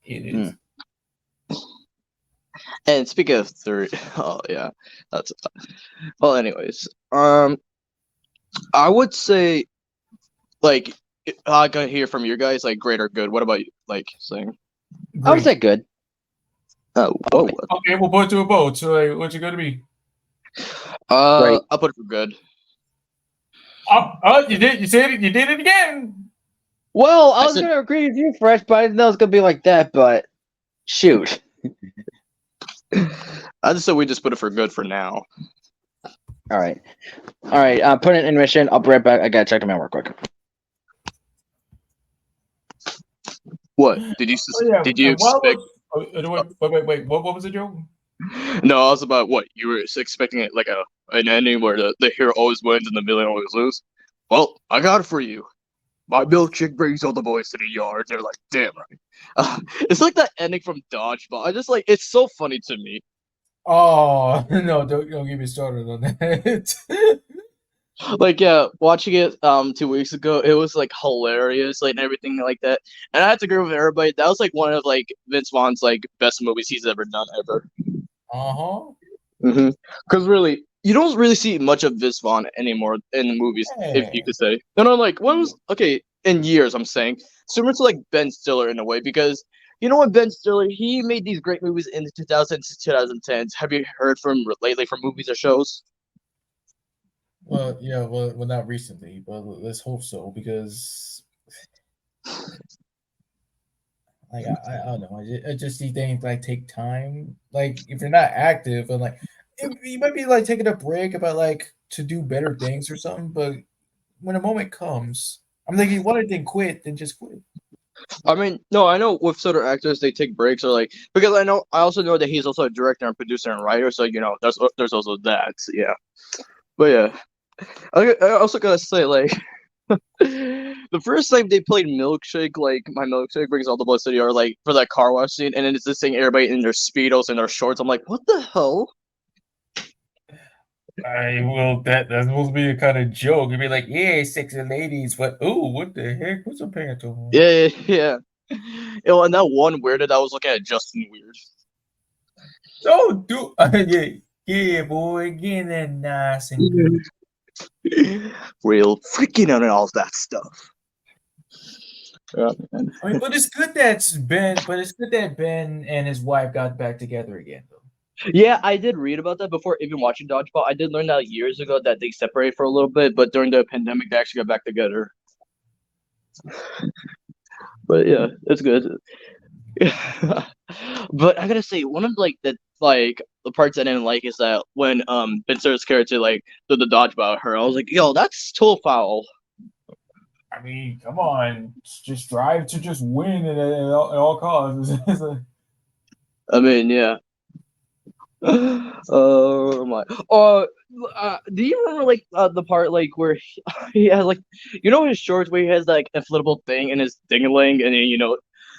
It is. And speaking of three, oh yeah, that's well. Anyways, I would say like I gotta hear from you guys like great or good. What about you? Like saying, I would Great. say good. oh whoa, Okay, we'll put it to a vote. So like, what's it gonna be? Great. I'll put it for good. Oh, you did. You said it. You did it again. Well, I I was said, gonna agree with you, Fresh, but I didn't know it was gonna be like that. But shoot. I just said we just put it for good for now. All right. Put in intermission. I'll be right back. I gotta check them out real quick. What did you Oh yeah. did you And while expect? wait. What was the joke? No, I was about what you were expecting it like an ending where the hero always wins and the villain always loses. Well, I got it for you. My milkshake brings all the boys to the yard. They're like, damn right. It's like that ending from Dodgeball. I just like it's so funny to me. Oh no! Don't get me started on that. Like yeah, watching it 2 weeks ago, it was like hilarious, like and everything like that. And I have to agree with everybody. That was like one of like Vince Vaughn's like best movies he's ever done ever. Uh-huh. Because really, you don't really see much of Vince Vaughn anymore in the movies, if you Hey. could say. No, like when was okay in years? I'm saying similar to like Ben Stiller in a way because you know what, Ben Stiller, he made these great movies in the 2000s to 2010s. Have you heard from him lately from movies or shows? Well, yeah, well, not recently, but let's hope so because, like, I don't know, I just see things like take time. Like, if you're not active, and like, you might be like taking a break about like to do better things or something. But when a moment comes, I'm like, if you want it, then quit, then just quit. I mean, no, I know with certain actors they take breaks or like because I also know that he's also a director and producer and writer, so you know there's also that, yeah. But yeah, I also gotta say like the first time they played Milkshake, like My Milkshake Brings All the Publicity, or like for that car wash scene, and then it's just seeing everybody in their speedos and their shorts. I'm like, what the hell? That's supposed to be a kind of joke. You'd be like, yeah, sexy ladies, but ooh, what the heck? What's some pants on? Yeah. You know, and that one weirdo that was looking at Justin Weird. Oh, dude, yeah, boy, getting that nice and good. Real freaking out and all that stuff. Yeah, man. I mean, but it's good that Ben and his wife got back together again, though. Yeah, I did read about that before even watching Dodgeball. I did learn that years ago that they separated for a little bit, but during the pandemic they actually got back together. But yeah, it's good. But I gotta say, one of the parts I didn't like is that when Ben Stiller's character like did the dodgeball at her, I was like, yo, that's total foul. I mean, come on, just strive to just win at all costs. I mean, yeah. Oh my. Do you remember like the part like where he has like his shorts where he has like inflatable thing in his ding-a-ling, and then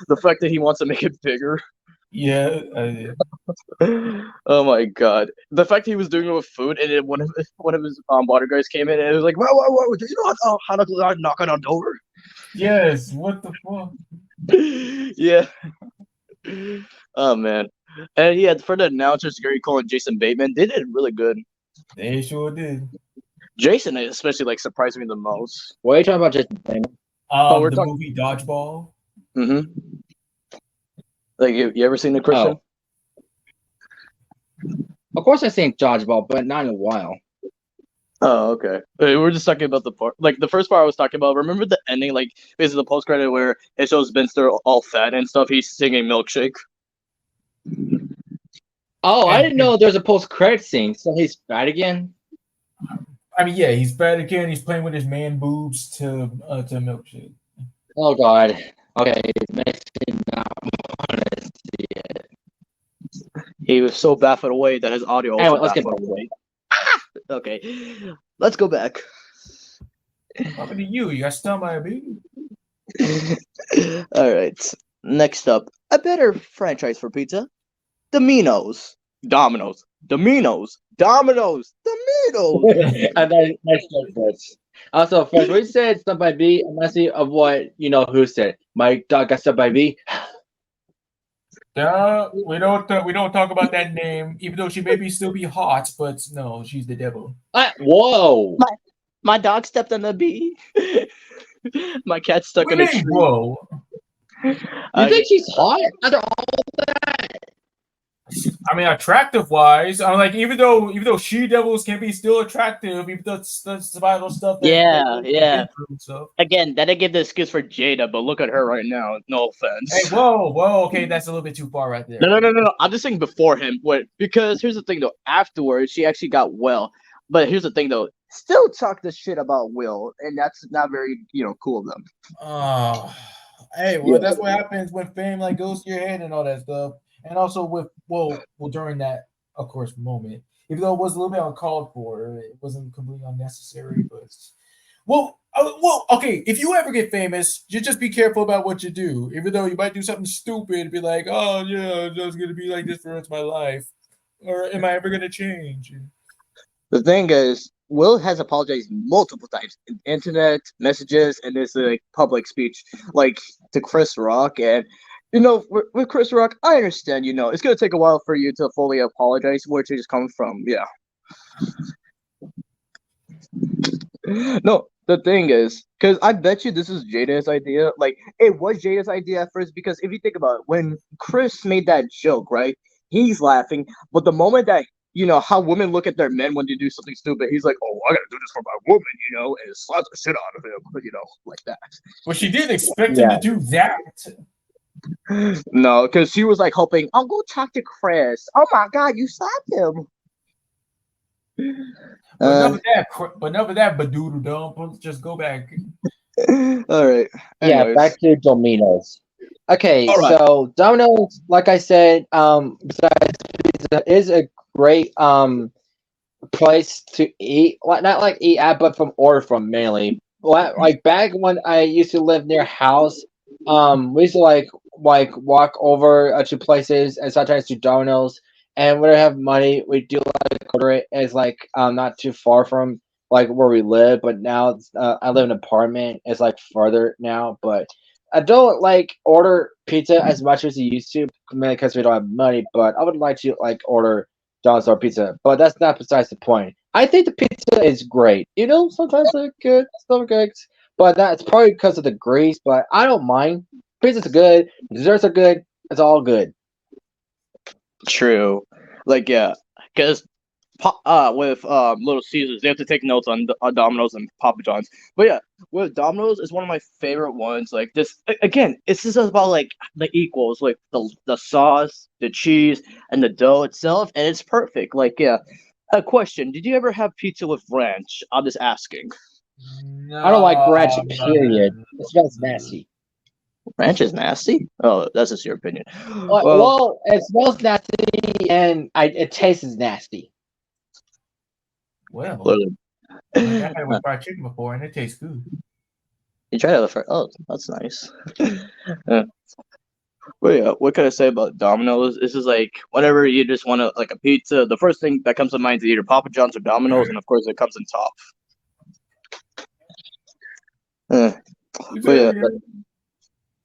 the fact that he wants to make it bigger. Yeah. Oh my god, the fact he was doing it with food, and then one of his bodyguards came in and it was like, "What? Do you know how to knock on a door?" Yes. What the fuck? Yeah. Oh man. And yeah, for the announcers, Gary Cole and Jason Bateman, they did really good. They sure did. Jason especially like surprised me the most. What are you talking about, Jason Bateman? The movie Dodgeball. Mm-hmm. Like you ever seen it, Christian? Of course I've seen Dodgeball, but not in a while. Oh, okay. We're just talking about the part, like the first part I was talking about. Remember the ending, like basically the post credit where it shows Ben Stiller all fat and stuff. He's singing Milkshake. Oh, I didn't know there's a post-credit scene. So he's fat again? I mean, yeah, he's fat again. He's playing with his man boobs to Milkshake. Oh, God. Okay, it makes me not want to see it. He was so baffled away that his audio Anyway, also let's get baffled back away. Okay, let's go back. What happened to you? You got stung by a bee? All right, next up, a better franchise for pizza. Domino's. Domino's. Domino's. Domino's. Domino's. And then next first. Also, first, we said stuff by B, and let's see of what who said. My dog got stuff by B. We don't talk about that name, even though she maybe still be hot, but no, she's the devil. Whoa! My dog stepped on the bee. My cat stuck What in a do you tree. mean, whoa. You think she's hot after all that? I mean, attractive wise, I'm like, even though she devils can be still attractive, even though it's the survival stuff. Yeah. Again, that'd give the excuse for Jada, but look at her right now. No offense. Hey, whoa, okay, that's a little bit too far right there. No. I'm just saying before him. Because here's the thing though. Afterwards, she actually got well. But here's the thing though. Still talk the shit about Will, and that's not very cool of them. Oh, hey, well, that's what happens when fame like goes to your head and all that stuff. And also with during that, of course, moment, even though it was a little bit uncalled for, it wasn't completely unnecessary. But okay, if you ever get famous, you just be careful about what you do. Even though you might do something stupid, be like, oh yeah, I'm just gonna be like this for the rest of my life, or am I ever gonna change? The thing is, Will has apologized multiple times in internet messages and this public speech, like to Chris Rock. And with Chris Rock, I understand. It's gonna take a while for you to fully apologize, which is coming from. Yeah. No, the thing is, because I bet you this is Jada's idea. Like, it was Jada's idea at first, because if you think about it, when Chris made that joke, right, he's laughing. But the moment that, how women look at their men when they do something stupid, he's like, oh, I gotta do this for my woman, and slaps the shit out of him, like that. Well, she didn't expect him to do that. No, because she was like hoping, I'll go talk to Chris. Oh my God, you slapped him. But enough of that, Badoodle Dump. Let's just go back. All right. Yeah, Anyways. back to Domino's. Okay, All right. so Domino's, like I said, besides pizza, is a great place to eat. Not like eat at, but from order from mainly. Like back when I used to live near house, we used to like walk over to places and sometimes to Domino's. And when I have money, we do like order it. It's like not too far from like where we live, but now I live in an apartment. It's like further now, but I don't like order pizza as much as I used to, mainly because we don't have money. But I would like to like order John's or pizza, but that's not besides the point. I think the pizza is great. Sometimes they're good, some are good, but that's probably because of the grease. But I don't mind. Pizza's good. Desserts are good. It's all good. True. Like, yeah, because with Little Caesars, they have to take notes on Domino's and Papa John's. But yeah, with Domino's is one of my favorite ones. Like this again, it's just about like the equals, like the sauce, the cheese, and the dough itself, and it's perfect. Like, yeah. A question: did you ever have pizza with ranch? I'm just asking. No, I don't like ranch. Period. It smells nasty. Ranch is nasty? Oh, that's just your opinion. Well, it smells nasty and it tastes nasty. Well, Clearly. I had it with fried chicken before, and it tastes good. You tried it first. Oh, that's nice. Yeah. But yeah, what can I say about Domino's? This is like whenever you just want to like a pizza, the first thing that comes to mind is either Papa John's or Domino's, and of course it comes in top. But yeah,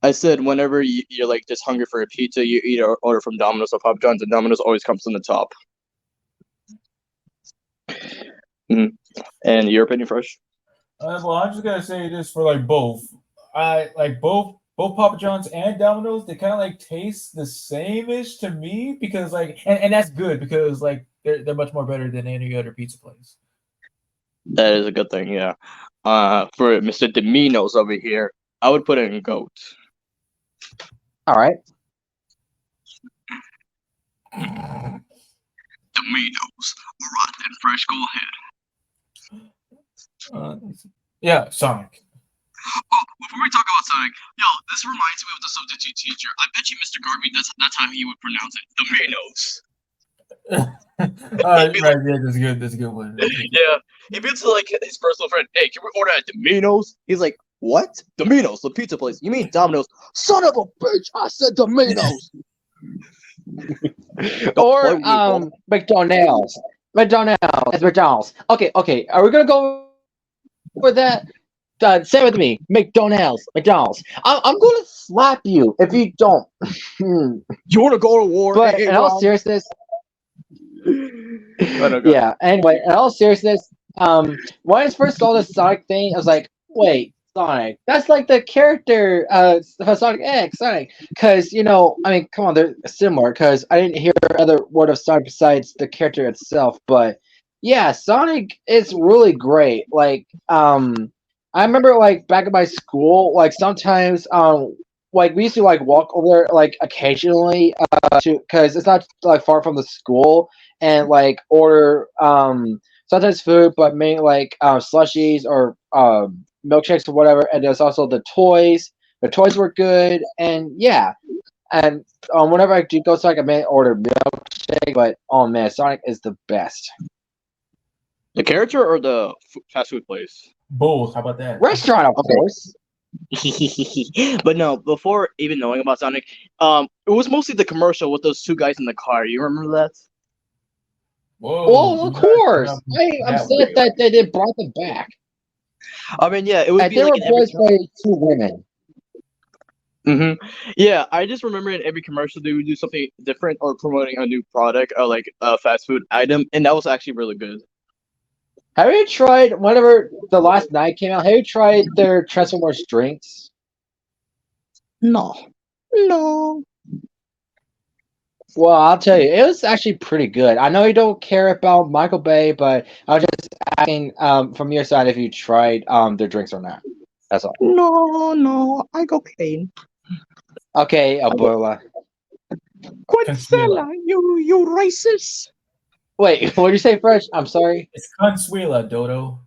I said whenever you're like just hungry for a pizza, you either order from Domino's or Papa John's, and Domino's always comes in the top. And your opinion first? Well, I'm just gonna say this for like both. I like both Papa John's and Domino's. They kind of like taste the same-ish to me because like, and that's good because like they're much more better than any other pizza place. That is a good thing, yeah. For Mr. Domino's over here, I would put it in GOAT. All right. Domino's, alright then, fresh. Go ahead. Yeah, Sonic. Oh, before we talk about Sonic, this reminds me of the substitute teacher. I bet you Mr. Garvey, that's how he would pronounce it. Domino's. Right, yeah, that's good. That's a good one. Yeah, he beats like his personal friend. Hey, can we order at Domino's? He's like, what? Domino's, the pizza place. You mean Domino's? Son of a bitch! I said Domino's. Or McDonald's. McDonald's. Okay. Are we gonna go for that? Say it with me. McDonald's. I'm gonna slap you if you don't. You want to go to war? But in all seriousness, yeah. Anyway, in all seriousness, when I first saw the Sonic thing, I was like, wait, Sonic. That's like the character, Sonic X, Sonic. Because, I mean, come on, they're similar. Because I didn't hear other word of Sonic besides the character itself. But yeah, Sonic is really great. Like, I remember like back in my school, like sometimes, like we used to like walk over there like occasionally, because it's not like far from the school, and like order sometimes food, but mainly like slushies or milkshakes or whatever. And there's also the toys. The toys were good, and yeah. And whenever I do go Sonic, I may order milkshake. But oh man, Sonic is the best. The character or the fast food place? Both. How about that? Restaurant, of course. But no, before even knowing about Sonic, it was mostly the commercial with those two guys in the car. You remember that? Whoa! Well, of course. I'm sad that they brought them back. I mean, yeah, it would be they like were voiced by two women. Yeah, I just remember in every commercial they would do something different or promoting a new product or like a fast food item, and that was actually really good. Have you tried whenever the last night came out? Have you tried their Transformers drinks? No. No. Well, I'll tell you, it was actually pretty good. I know you don't care about Michael Bay, but I was just asking from your side if you tried their drinks or not. That's all. No, I go plain. Okay, Abuela. Consuela. You racist. Wait, what did you say, Fresh? I'm sorry. It's Consuela, Dodo.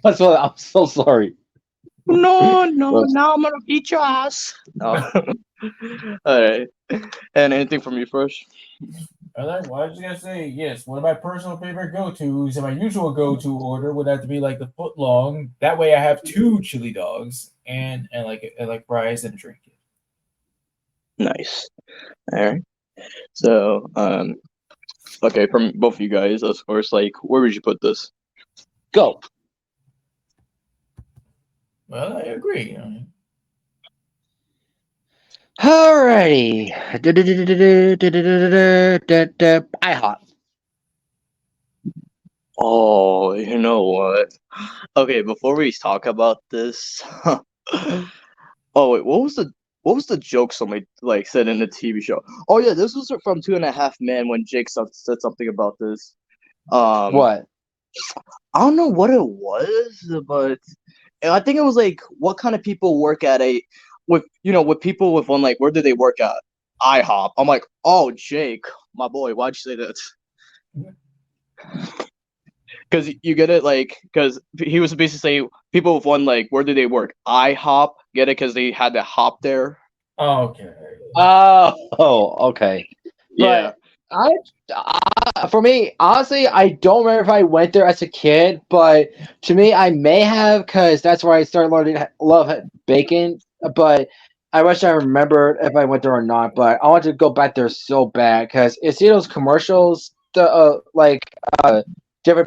I'm so sorry. No, Whoops. now I'm gonna beat your ass. No. Alright. And anything from you first? Well, I was just gonna say yes. One of my personal favorite go-tos, and my usual go-to order would have to be like the foot long. That way, I have 2 chili dogs and like fries and a drink. Nice. Alright. So, okay, from both of you guys, of course, like, where would you put this? Go. Well, I agree. Alrighty. IHOP. Oh, you know what? Okay, before we talk about this, oh wait, what was the joke somebody like said in the TV show? Oh yeah, this was from Two and a Half Men when Jake said something about this. What? I don't know what it was, but I think it was like, what kind of people work at with people with one, like, where do they work at? IHOP. I'm like, oh Jake, my boy, why'd you say that? Because you get it, like, because he was basically saying people with one, like, where do they work? IHOP. Get it? Because they had the hop there. Okay. Oh, okay. Yeah. But for me, honestly, I don't remember if I went there as a kid, but to me, I may have, because that's where I started learning to love bacon. But I wish I remembered if I went there or not. But I want to go back there so bad because you see those commercials, different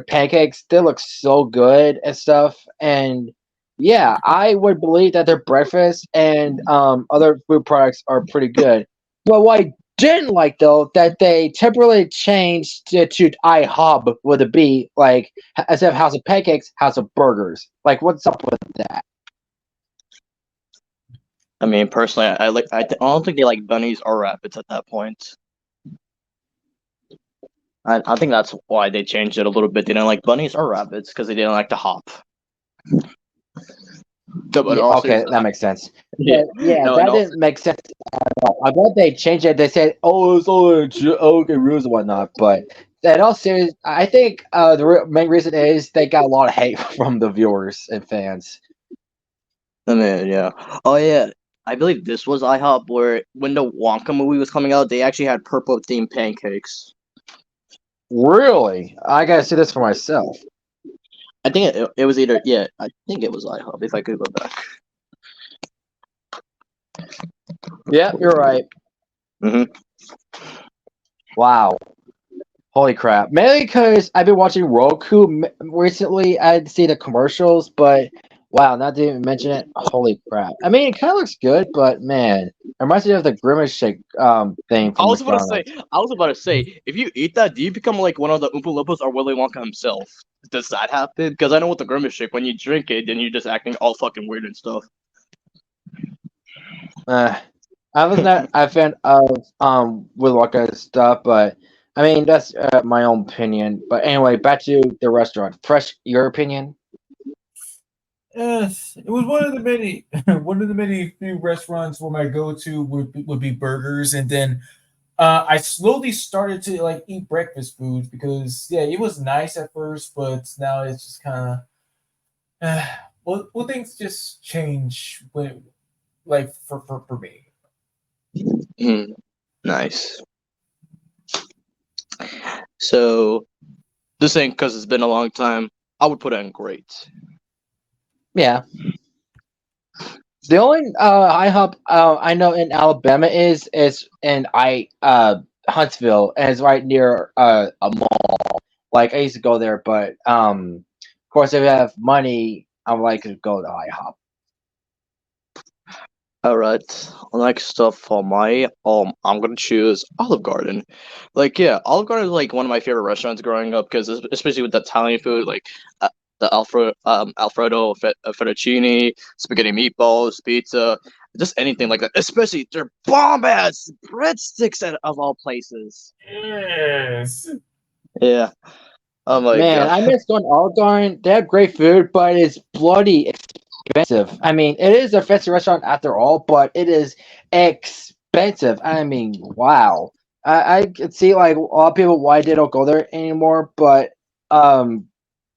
pancakes, they look so good and stuff. And yeah, I would believe that their breakfast and other food products are pretty good. But what I didn't like though that they temporarily changed it to IHOB with a B, like instead of House of Pancakes, House of Burgers. Like, what's up with that? I mean, personally, I don't think they like bunnies or rabbits at that point. I think that's why they changed it a little bit. They didn't like bunnies or rabbits because they didn't like to hop. But Yeah, also, okay, that makes sense. yeah, Yeah, no, that and also, didn't make sense at all. I bet they changed it. They said, "Oh, it's all okay rules and whatnot." But in all serious, I think the main reason is they got a lot of hate from the viewers and fans. I mean, yeah. Oh yeah, I believe this was IHOP where when the Wonka movie was coming out, they actually had purple themed pancakes. Really, I gotta see this for myself. I think it was either, yeah, I think it was IHOP if I could go back. Yeah, you're right. Mm-hmm. Wow. Holy crap. Mainly because I've been watching Roku recently. I'd see the commercials, but wow, not to even mention it. Holy crap. I mean, it kind of looks good, but man, it reminds me of the Grimace Shake thing from McDonald's. I was about to say, if you eat that, do you become like one of the Oompa Loompas or Willy Wonka himself? Does that happen? Because I know with the Grimace Shake, when you drink it, then you're just acting all fucking weird and stuff. I was not a fan of Willy Wonka stuff, but I mean, that's my own opinion. But anyway, back to the restaurant. Fresh, your opinion? Yes, it was one of the many few restaurants where my go-to would be burgers, and then I slowly started to like eat breakfast foods because yeah, it was nice at first, but now it's just kind of well, things just change when like for me. Nice. So, this thing, because it's been a long time, I would put it in great. Yeah. The only IHOP I know in Alabama is in Huntsville, and it's right near a mall. Like I used to go there, but of course if you have money, I would like to go to IHOP. All right. Next up for my I'm gonna choose Olive Garden. Like, yeah, Olive Garden is like one of my favorite restaurants growing up because especially with the Italian food, like the fettuccine, spaghetti meatballs, pizza, just anything like that. Especially their bomb ass breadsticks of all places. Yes. Yeah. Oh my Man, god. I miss going to Olive Garden. They have great food, but it's bloody expensive. I mean, it is a fancy restaurant after all, but it is expensive. I mean, wow. I could see like a lot of people why they don't go there anymore, but um,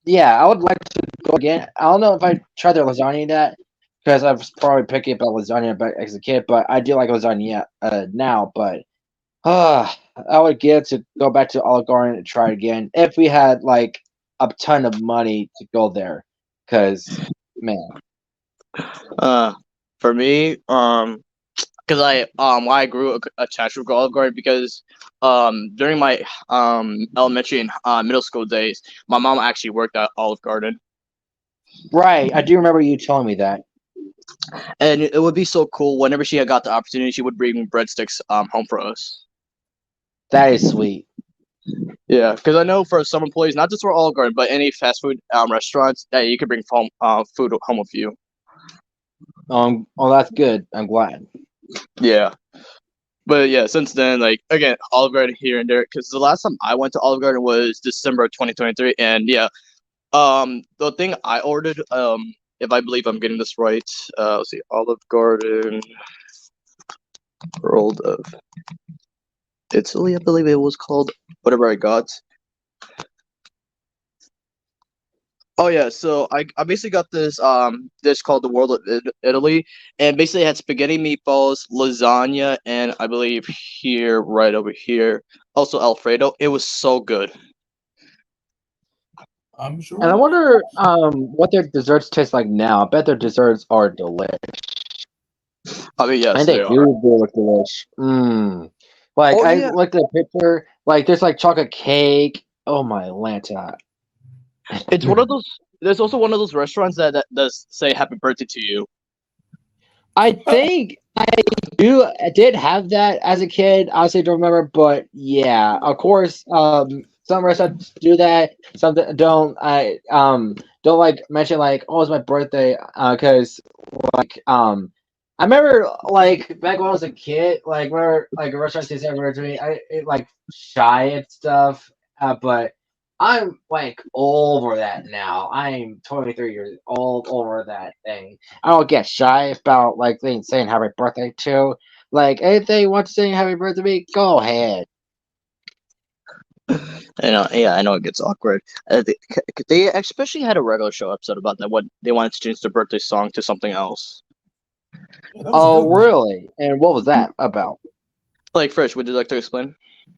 yeah, I would like to go again. I don't know if I tried their lasagna yet because I was probably picky about lasagna back as a kid, but I do like lasagna now. But I would get to go back to Olive Garden and try again if we had like a ton of money to go there. Cause man, For me, because why I grew attached with Olive Garden because during my elementary and middle school days, my mom actually worked at Olive Garden, right? I do remember you telling me that. and it would be so cool whenever she had got the opportunity, she would bring breadsticks home for us. That is sweet. Yeah, because I know for some employees, not just for Olive Garden, but any fast food restaurants, that you could bring home food home with you. Oh, that's good. I'm glad. Yeah. But yeah, since then, like again, Olive Garden here and there. Because the last time I went to Olive Garden was December 2023, and yeah, the thing I ordered, if I believe I'm getting this right, let's see, Olive Garden, World of Italy, I believe it was called. Whatever I got. Oh yeah, so I basically got this dish called the World of Italy, and basically it had spaghetti meatballs, lasagna, and I believe here right over here also Alfredo. It was so good. I'm sure. And I wonder what their desserts taste like now. I bet their desserts are delicious. I mean, yes, And they they are. do look delicious. Mmm. Like Oh I yeah, looked at a picture. Like there's like chocolate cake. Oh my Lanta. it's one of those. There's also one of those restaurants that does say happy birthday to you. I think I did have that as a kid. Honestly, don't remember, but yeah, of course. Some restaurants do that. Some don't. I don't like mention like, oh, it's my birthday. Because like I remember like back when I was a kid, like remember like a restaurant says happy birthday to me. Like shy and stuff. But I'm like over that now. I'm 23 years old, over that thing. I don't get shy about like saying happy birthday to. Like anything you want to sing happy birthday to me, go ahead. I know, yeah, I know it gets awkward. They especially had a regular show episode about that. What they wanted to change their birthday song to something else. Yeah, that was a Oh, good one. really? And what was that about? Like, Fresh, would you like to explain?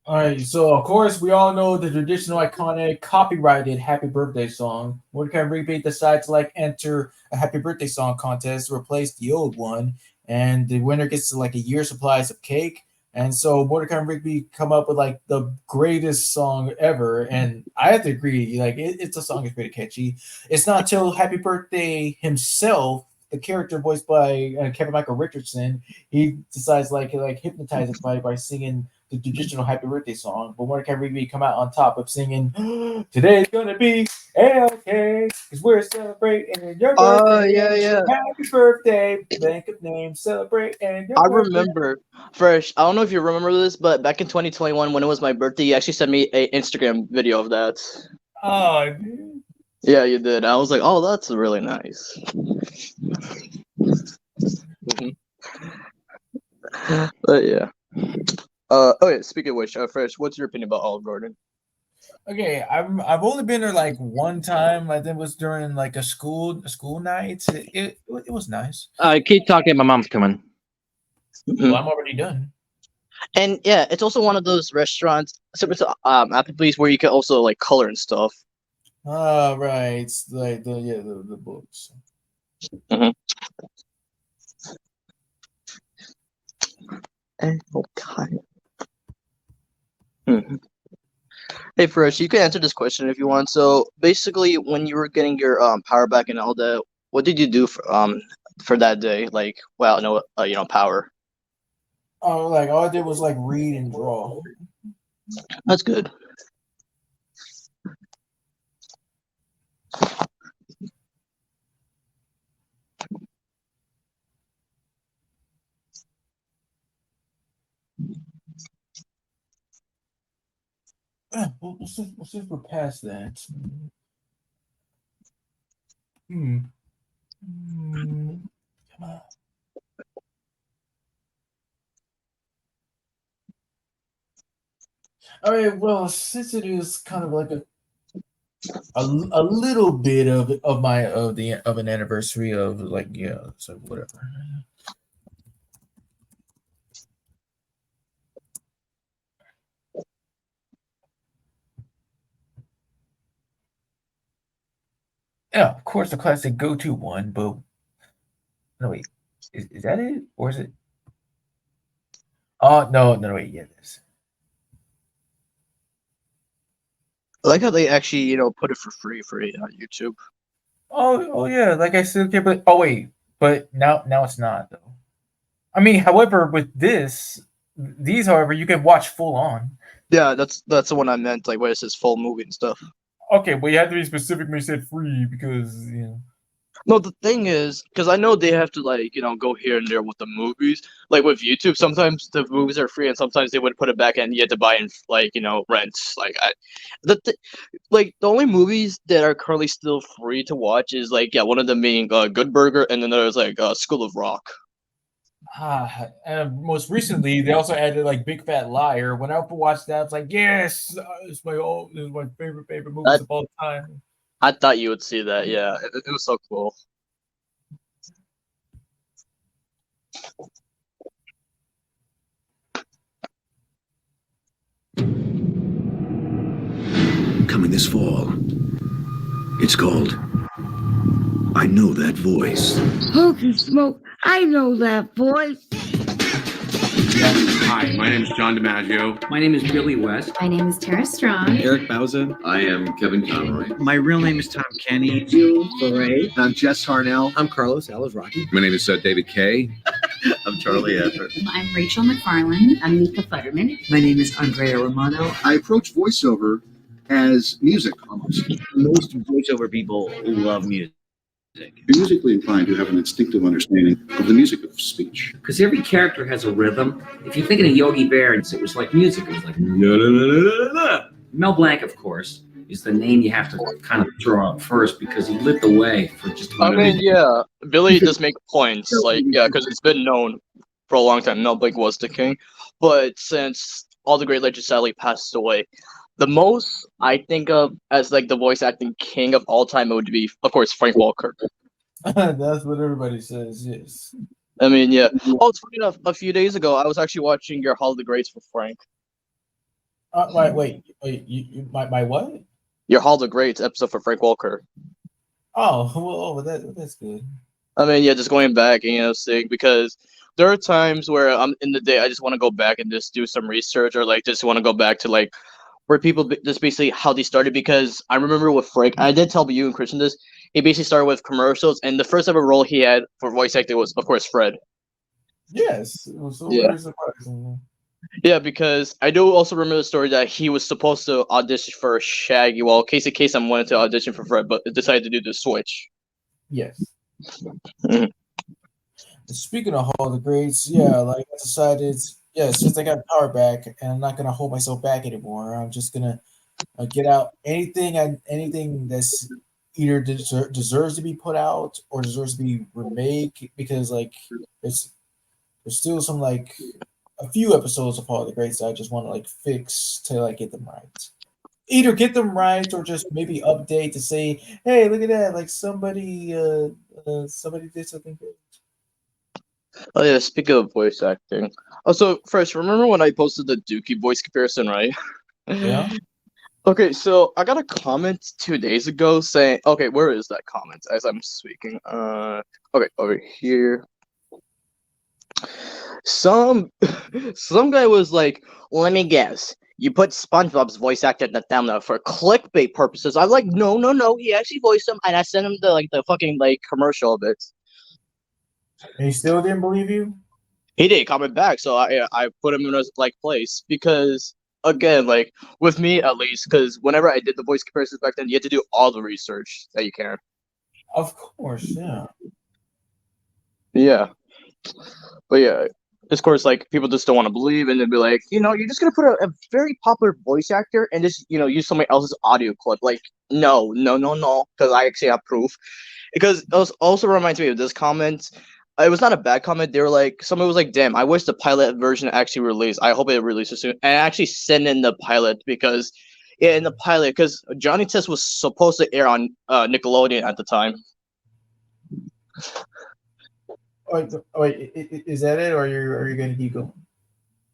All right, so of course we all know the traditional, iconic, copyrighted "Happy Birthday" song. Mordecai Rigby decided to like enter a "Happy Birthday" song contest to replace the old one, and the winner gets to, like a year's supplies of cake. And so Mordecai Rigby come up with like the greatest song ever, and I have to agree, like it's a song that's pretty catchy. It's not till "Happy Birthday" himself, the character voiced by Kevin Michael Richardson, he decides like hypnotize everybody by singing the traditional happy birthday song, but Mordecai Rigby come out on top of singing, "Today's gonna be A-OK, because we're celebrating your Oh birthday. yeah, yeah. Happy birthday, bank of names, celebrating your I birthday." remember, Fresh. I don't know if you remember this, but back in 2021, when it was my birthday, you actually sent me a Instagram video of that. Oh, dude. Yeah, you did. I was like, oh, that's really nice. Mhm. But yeah. Okay. Speaking of which, Fresh, what's your opinion about Olive Garden? Okay, I've only been there like one time. I think it was during like a school night. It was nice. Keep talking. My mom's coming. Well, I'm already done. And yeah, it's also one of those restaurants, similar to Applebee's, where you can also like color and stuff. Oh, right. It's like the books. And okay. Mhm. Hey, Fresh, you can answer this question if you want. So basically, when you were getting your power back and all that, what did you do for for that day, like without no power. Oh, like all I did was like read and draw. That's good. Well, since we're past that. Hmm. Come on. All right. Well, since it is kind of like a little bit of my of an anniversary of like so whatever. Yeah, of course the classic go-to one, but no wait, is that it or is it? Oh no wait, yeah, it is. I like how they actually put it for free on YouTube. Oh yeah, like I said, okay, but oh wait, but now it's not though. I mean, however, with these, however, you can watch full on. Yeah, that's the one I meant, like where it says full movie and stuff. Okay, but you have to be specific when you said free because No, the thing is, because I know they have to go here and there with the movies. Like with YouTube, sometimes the movies are free, and sometimes they would put it back, and you have to buy in rent. The only movies that are currently still free to watch is one of them being Good Burger, and then there's School of Rock. And most recently they also added like Big Fat Liar. When I watched that, I was like, yes, it's my favorite movies of all time. I thought you would see that. Yeah, it was so cool. Coming this fall. It's called I Know That Voice. Holy smoke, I know that voice. Hi, my name is John DiMaggio. My name is Billy West. My name is Tara Strong. Eric Bauza. I am Kevin Conroy. My real name is Tom Kenny. Jill Foray. I'm Jess Harnell. I'm Carlos Alazraki. My name is David Kay. I'm Charlie Everett. I'm Rachel McFarland. I'm Mika Futterman. My name is Andrea Romano. I approach voiceover as music almost. Most voiceover people love music. You're musically inclined to have an instinctive understanding of the music of speech. Because every character has a rhythm. If you think of Yogi Bear, it was like music. It was like Mel Blanc, of course, is the name you have to kind of throw up first because he lit the way for just about everything. Yeah, Billy does make points, because it's been known for a long time Mel Blanc was the king, but since all the great legends sadly passed away, the most I think of as the voice acting king of all time would be, of course, Frank Welker. That's what everybody says. Yes. I mean, yeah. Oh, it's funny enough. A few days ago, I was actually watching your Hall of the Greats for Frank. Wait. My what? Your Hall of the Greats episode for Frank Welker. Oh, well, that's good. I mean, yeah, just going back and saying, because there are times where I'm in the day I just want to go back and just do some research, or just want to go back to where people just basically how they started, because I remember with Frank, I did tell you and Christian this, he basically started with commercials, and the first ever role he had for voice acting was, of course, Fred. Yes, it was so very surprising. Yeah, because I do also remember the story that he was supposed to audition for Shaggy, while Casey Kasem wanted to audition for Fred, but decided to do the switch. Yes. Speaking of Hall of the Greats, I decided, since I got power back, and I'm not gonna hold myself back anymore. I'm just gonna get out anything that's either deserves to be put out or deserves to be remade, because there's still some a few episodes of Hall of the Greats that I just want to fix to get them right. Either get them right or just maybe update to say, hey, look at that, somebody did something good. Oh yeah, speaking of voice acting. Also, first, remember when I posted the Dookie voice comparison, right? Yeah. Okay, so I got a comment 2 days ago saying, okay, where is that comment as I'm speaking? Okay, over here. Some guy was like, let me guess, you put SpongeBob's voice actor in the thumbnail for clickbait purposes. I'm like, no, he actually voiced him, and I sent him the fucking commercial of it. And he still didn't believe you? He didn't comment back, so I put him in his like place because again, like with me at least, because whenever I did the voice comparisons back then, you had to do all the research that you can. Of course, yeah. Yeah, but yeah, of course, like people just don't want to believe, and they'd be like, you're just gonna put a very popular voice actor and just use somebody else's audio clip. Like, no, no, no, no, because I actually have proof. Because it also reminds me of this comment. It was not a bad comment. They were like, somebody was like, "Damn, I wish the pilot version actually released. I hope it releases soon." And I actually sent in the pilot because, yeah, in the pilot, because Johnny Test was supposed to air on Nickelodeon at the time. Wait, is that it, or are you gonna keep going?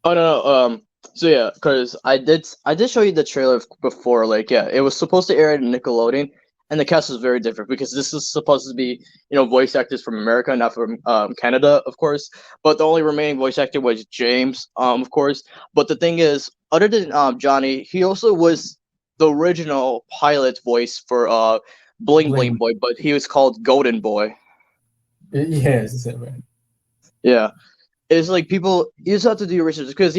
Oh no. So yeah, because I did show you the trailer before. Like, yeah, it was supposed to air at Nickelodeon, and the cast was very different because this is supposed to be voice actors from America, not from Canada, of course. But the only remaining voice actor was James, of course. But the thing is, other than Johnny, he also was the original pilot voice for Bling Bling Boy, but he was called Golden Boy. Yes, is that right? Yeah. It's like people you just have to do your research because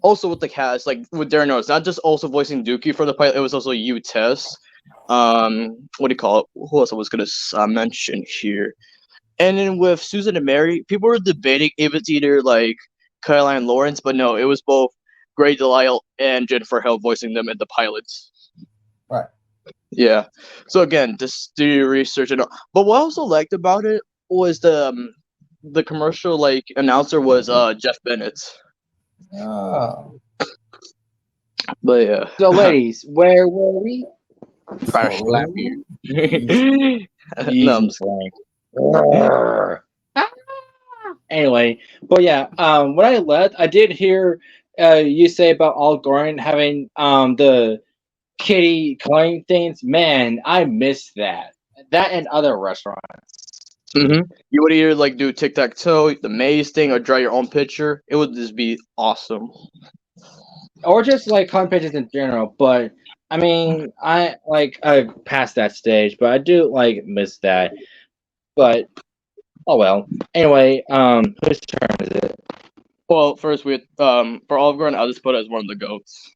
also with the cast, like with Darren Noah, it's not just also voicing Dookie for the pilot, it was also you, Tess. What do you call it? Who else I was gonna mention here? And then with Susan and Mary, people were debating if it's either like Caroline Lawrence, but no, it was both Grey Delisle and Jennifer Hill voicing them in the pilots. Right. Yeah. So again, just do your research and all. But what I also liked about it was the commercial like announcer was Jeff Bennett. Oh. But yeah. So, ladies, where were we? Fresh. Blackbeard. No, I'm just Anyway, but yeah, when I left, I did hear you say about Al Gorin having the kitty claim things. Man, I miss that. That and other restaurants. You would either like do tic tac toe, the maze thing, or draw your own picture. It would just be awesome. Or just like coin pages in general. But I mean, I passed that stage, but I do like miss that. But oh well. Anyway, whose turn is it? Well, first we for Olive Garden, I'll just put it as one of the goats.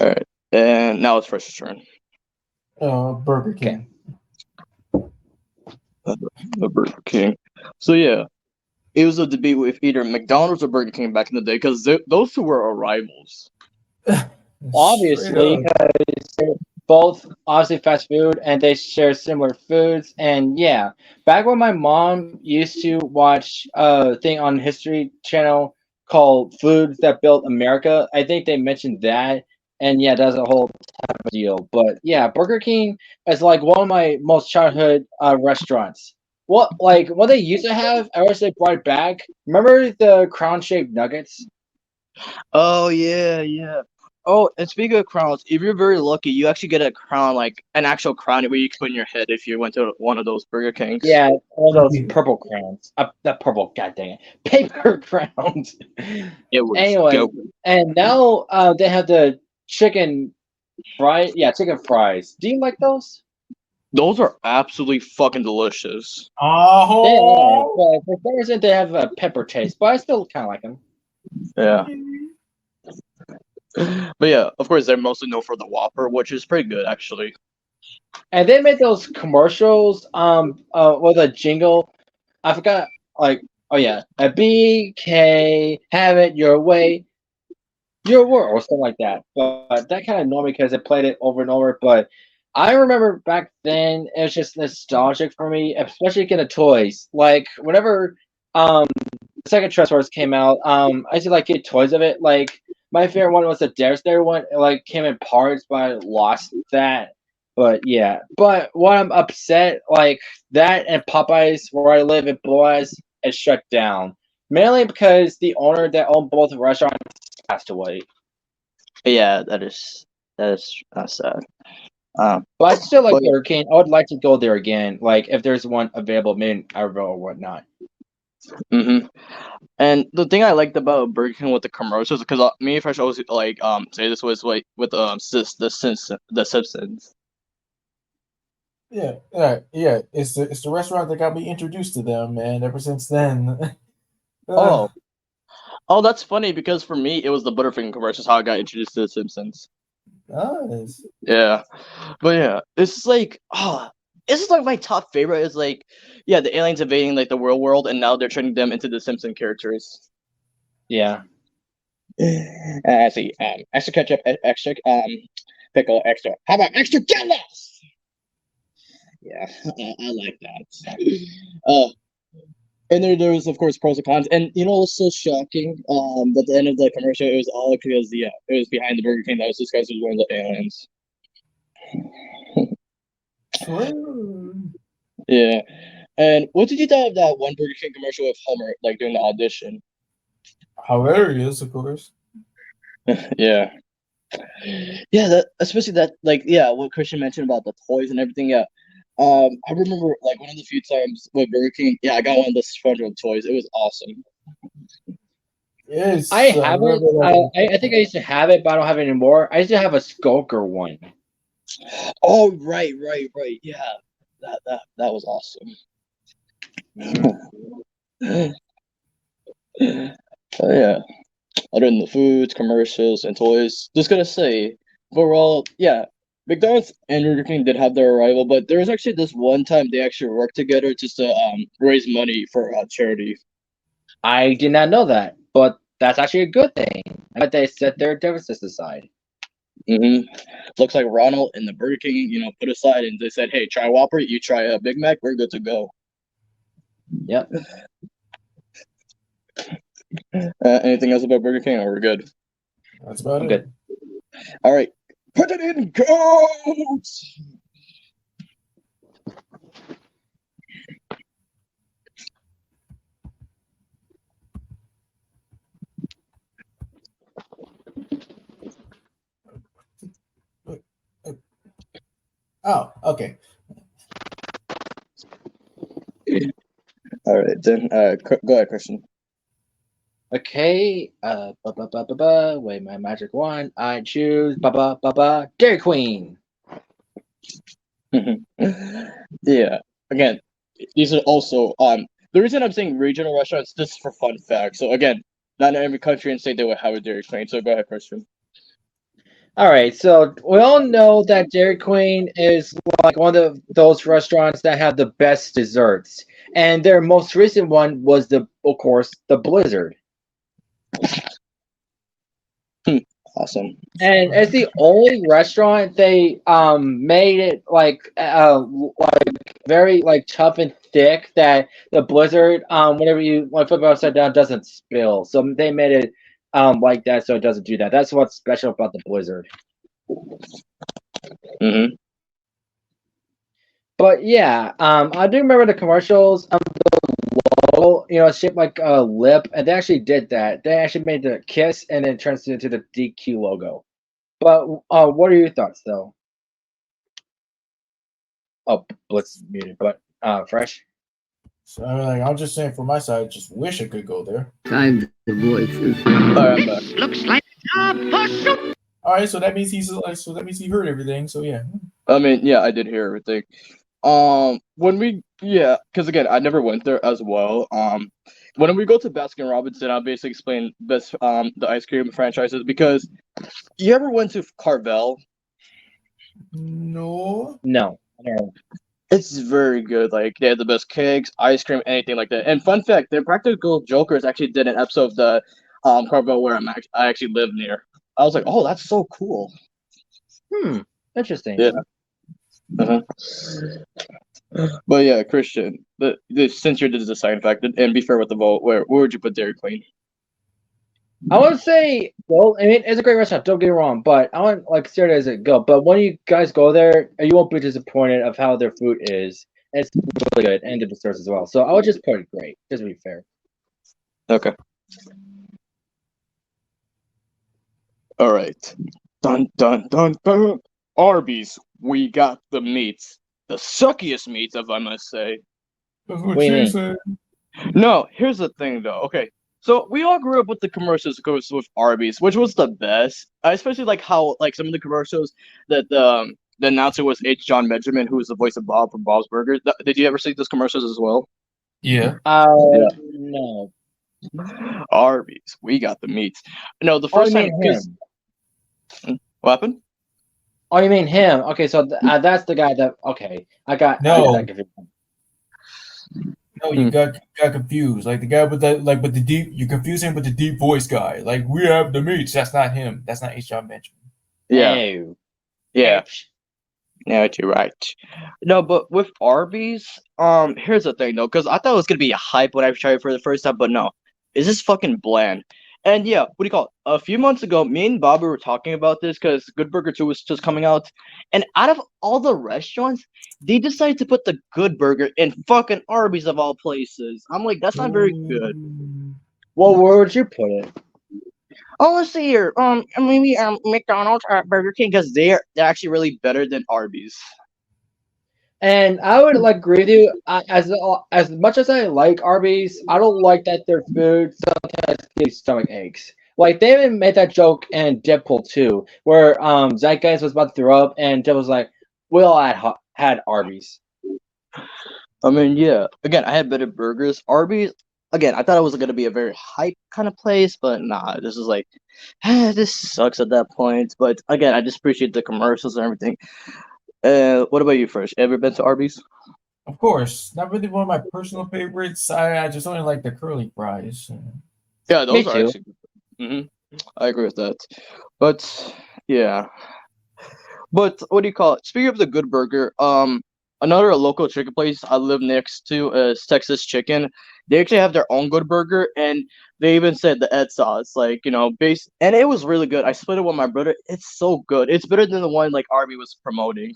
All right, and now it's Fresh's turn. Burger King. The Burger King. So yeah, it was a debate with either McDonald's or Burger King back in the day because those two were our rivals. Obviously, because they're both obviously fast food and they share similar foods. And yeah, back when my mom used to watch a thing on History Channel called Foods That Built America, I think they mentioned that. And yeah, that's a whole type of deal. But yeah, Burger King is like one of my most childhood restaurants. What they used to have, I wish they brought it back. Remember the crown shaped nuggets? Oh yeah, yeah. Oh, and speaking of crowns, if you're very lucky, you actually get a crown, like an actual crown where you can put in your head if you went to one of those Burger Kings. Yeah, all those purple crowns. That purple, god dang it, paper crowns. It was anyway, dope. And now they have the chicken fries. Yeah, chicken fries. Do you like those? Those are absolutely fucking delicious. Oh, but for some reason they have a pepper taste, but I still kind of like them. Yeah. But yeah, of course, they're mostly known for the Whopper, which is pretty good actually. And they made those commercials with a jingle. I forgot, like, oh yeah, a BK, have it your way, your world, or something like that. But that kind of annoyed me because it played it over and over. But I remember back then it was just nostalgic for me, especially getting the toys. Like whenever the second Transformers came out, I used to like get toys of it. Like my favorite one was the Devastator one. It like came in parts, but I lost that. But yeah, but what I'm upset, like that and Popeyes, where I live in Boaz, is shut down. Mainly because the owner that owned both restaurants passed away. Yeah, that is sad. But I still like Burger King. I would like to go there again. Like if there's one available, maybe Iberville or whatnot. And the thing I liked about Burger King with the commercials, because me and Fresh always like say this was like with the Simpsons. Yeah. It's the restaurant that got me introduced to them, and ever since then, Oh, oh, that's funny because for me it was the Butterfinger commercials how I got introduced to The Simpsons. nice. Yeah, but yeah, it's like this is like my top favorite is like yeah the aliens invading like the real world and now they're turning them into the Simpson characters. Yeah. I see. Extra ketchup, extra pickle, extra. How about extra jealous? Yeah, I like that. Uh, and there was of course pros and cons, and you know what's so shocking? At the end of the commercial, it was all because it was behind the Burger King that was disguised as one of the aliens. Yeah. And what did you think of that one Burger King commercial with Homer, like doing the audition? Hilarious, of course. Yeah. Yeah, that especially that like yeah, what Christian mentioned about the toys and everything. Yeah, I remember like one of the few times with Burger King. Yeah, I got one of the SpongeBob toys. It was awesome. Yes, I have it. remember I think I used to have it, but I don't have it anymore. I used to have a Skulker one. Oh right. Yeah, that was awesome. Oh yeah. Other than the foods, commercials, and toys, just gonna say, overall, yeah, McDonald's and Burger King did have their arrival, but there was actually this one time they actually worked together just to raise money for charity. I did not know that, but that's actually a good thing. But they set their differences aside. Looks like Ronald and the Burger King, put aside and they said, "Hey, try Whopper, you try a Big Mac, we're good to go." Yep. Anything else about Burger King, or we're good? That's about I'm it. good. All right, put it in goats. Oh, okay. All right, then go ahead, Christian. Okay. Wait, my magic wand. I choose. Dairy Queen. Yeah. Again, these are also the reason I'm saying regional restaurants just for fun fact. So again, not in every country and state they would have a Dairy Queen. So go ahead, Christian. All right, so we all know that Dairy Queen is like one of those restaurants that have the best desserts, and their most recent one was of course, the Blizzard. Awesome. And it's the only restaurant they made it like very like tough and thick that the Blizzard whenever you flip it upside down doesn't spill. So they made it like that so it doesn't do that. That's what's special about the Blizzard. But yeah, I do remember the commercials of the logo, shaped like a lip, and they actually did that. They actually made the kiss and then turns it into the DQ logo. But what are your thoughts, though? Oh, Blitz muted, but Fresh. So I'm just saying for my side, just wish I could go there. Kind the voices. Looks like All right, so that means he heard everything. So yeah. I mean, yeah, I did hear everything. Because again, I never went there as well. When we go to Baskin Robinson, I'll basically explain this the ice cream franchises because you ever went to Carvel? No. No. It's very good. Like they had the best cakes, ice cream, anything like that. And fun fact, the Practical Jokers actually did an episode of the Carvel where I actually live near. I was like, oh, that's so cool. Interesting. Yeah. But yeah, Christian, since you're the deciding factor, and be fair with the vote, where would you put Dairy Queen? I would say, well, I mean, it's a great restaurant. Don't get me wrong, but I want like consider it as a go. But when you guys go there, you won't be disappointed of how their food is. It's really good, and the desserts as well. So I would just put it great, just to be fair. Okay. All right. Dun dun dun dun. Arby's, we got the meats, the suckiest meats, if I must say. That's what you said. No, here's the thing though. Okay, so we all grew up with the commercials that goes with Arby's, which was the best. I especially like how like some of the commercials that the announcer was H. John Benjamin, who was the voice of Bob from Bob's Burgers. Did you ever see those commercials as well? Yeah. No. Arby's, we got the meats. No, the Oh, first you time mean because him? what happened? Oh, you mean him? Okay, so that's the guy that. Okay, I got No. that confused. No, you got confused. Like the guy with the deep. You confuse him with the deep voice guy. Like we have the meats. That's not him. That's not H. John Benjamin. Yeah, No. yeah. No, you're right. No, but with Arby's, here's the thing though, because I thought it was gonna be a hype when I tried it for the first time, but no, it's just fucking bland. And yeah, what do you call it? A few months ago, me and Bobby were talking about this because Good Burger 2 was just coming out, and out of all the restaurants, they decided to put the Good Burger in fucking Arby's of all places. I'm like, that's not very good. Well, where would you put it? Oh, let's see here. Maybe McDonald's or Burger King because they're actually really better than Arby's. And I would like agree with you. As much as I like Arby's, I don't like that their food sometimes gives stomach aches. Like they even made that joke in Deadpool 2, where Zeitgeist was about to throw up, and Deadpool was like, "We all had Arby's." I mean, yeah. Again, I had better burgers. Arby's. Again, I thought it was gonna be a very hype kind of place, but nah. This is like, this sucks at that point. But again, I just appreciate the commercials and everything. What about you, Fresh? Ever been to Arby's? Of course, not really one of my personal favorites. I just only like the curly fries. Yeah, those Me are too. actually. I agree with that. But yeah. But what do you call it? Speaking of the Good Burger, another local chicken place I live next to is Texas Chicken. They actually have their own Good Burger, and they even said the Ed sauce, like base, and it was really good. I split it with my brother. It's so good. It's better than the one like Arby was promoting.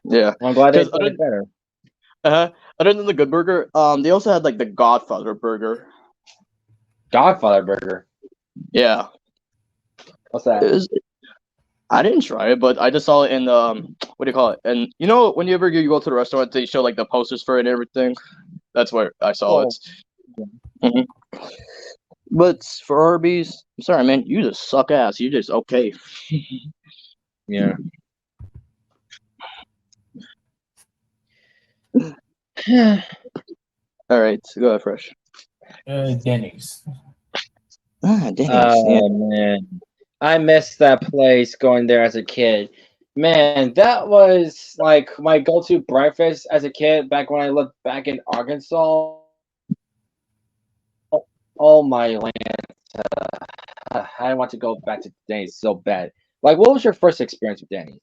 Yeah, I'm glad they 'cause did it better. other than the Good Burger, they also had like the Godfather Burger. Godfather Burger. Yeah, What's that? I didn't try it, but I just saw it in the what do you call it? And whenever you go to the restaurant, they show like the posters for it and everything. That's where I saw it. Mhm. But for Arby's, I'm sorry, man, you just suck ass. You just okay. Yeah. All right, go ahead, Fresh. Denny's. Denny's. Oh man, I missed that place going there as a kid. Man, that was like my go-to breakfast as a kid back when I lived back in Arkansas. Oh my land, I want to go back to Denny's so bad. Like, what was your first experience with Denny's?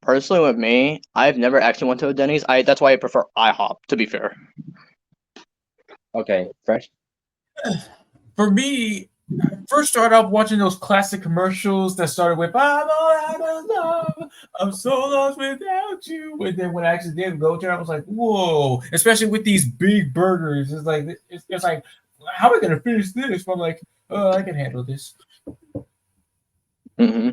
Personally with me, I've never actually went to a Denny's. That's why I prefer IHOP, to be fair. Okay, Fresh. For me, I first started off watching those classic commercials that started with "I'm all out of love, I'm so lost without you," and then when I actually did go there, I was like, "Whoa!" Especially with these big burgers, it's like, how am I gonna finish this? But I'm like, "Oh, I can handle this." Mm-hmm.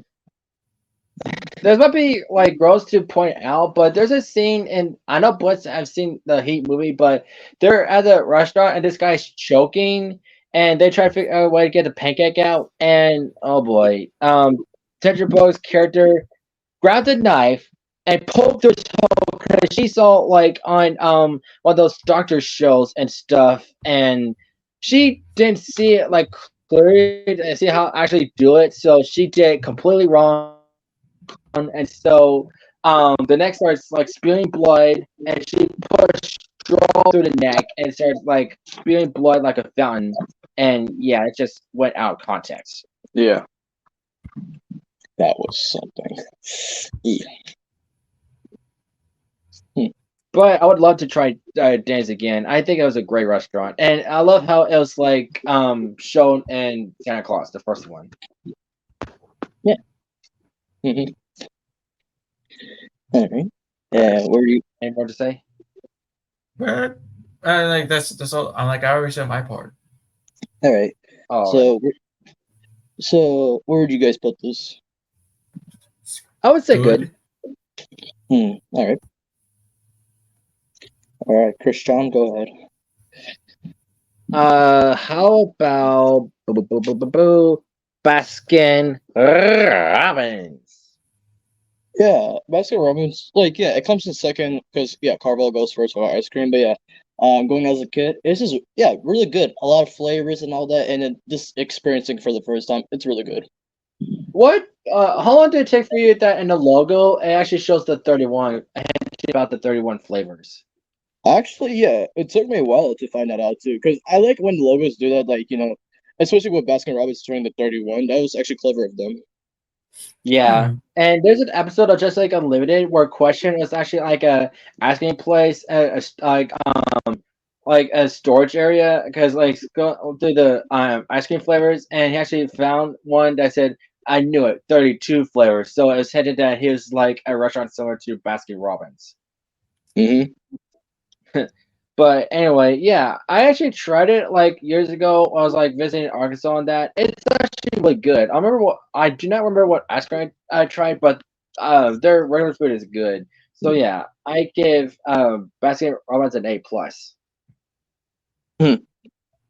This might be like gross to point out, but there's a scene in I know Blitz have seen the Heat movie, but they're at a restaurant and this guy's choking, and they try to figure out a way to get the pancake out, and oh boy, Tetra Bog's character grabbed a knife and poked her toe because she saw like on one of those doctor shows and stuff, and she didn't see it like clearly and see how actually do it, so she did it completely wrong. And so the neck starts like spewing blood, and she pushed straw through the neck and started like spewing blood like a fountain, and yeah, it just went out of context. Yeah, that was something. Yeah. But I would love to try Dan's again. I think it was a great restaurant, and I love how it was like shown in Santa Claus, the first one. Yeah. Mm-hmm. All right. Where you? Any more to say? But like that's all. I'm like, I already said my part. All right. Oh, So where would you guys put this? I would say good. All right. All right, Christian, go ahead. How about Baskin Robbins. Yeah, Baskin Robbins, like, yeah, it comes in second because, yeah, Carvel goes first with ice cream. But yeah, going as a kid, it's just, yeah, really good. A lot of flavors and all that, and then just experiencing for the first time, it's really good. What? How long did it take for you that in the logo it actually shows the 31? I had to about the 31 flavors. Actually, yeah, it took me a while to find that out too, because I like when logos do that, like, especially with Baskin Robbins showing the 31. That was actually clever of them. Yeah, and there's an episode of Just Like Unlimited where Question is actually like a asking place, like a storage area because like go through the ice cream flavors, and he actually found one that said, "I knew it, 32 flavors." So it was headed that he was like a restaurant similar to Baskin Robbins. Mm-hmm. But anyway, yeah, I actually tried it like years ago. I was like visiting Arkansas and that. It's actually really good. I do not remember what ice cream I tried, but their regular food is good. So yeah, I give Baskin Robbins an A+.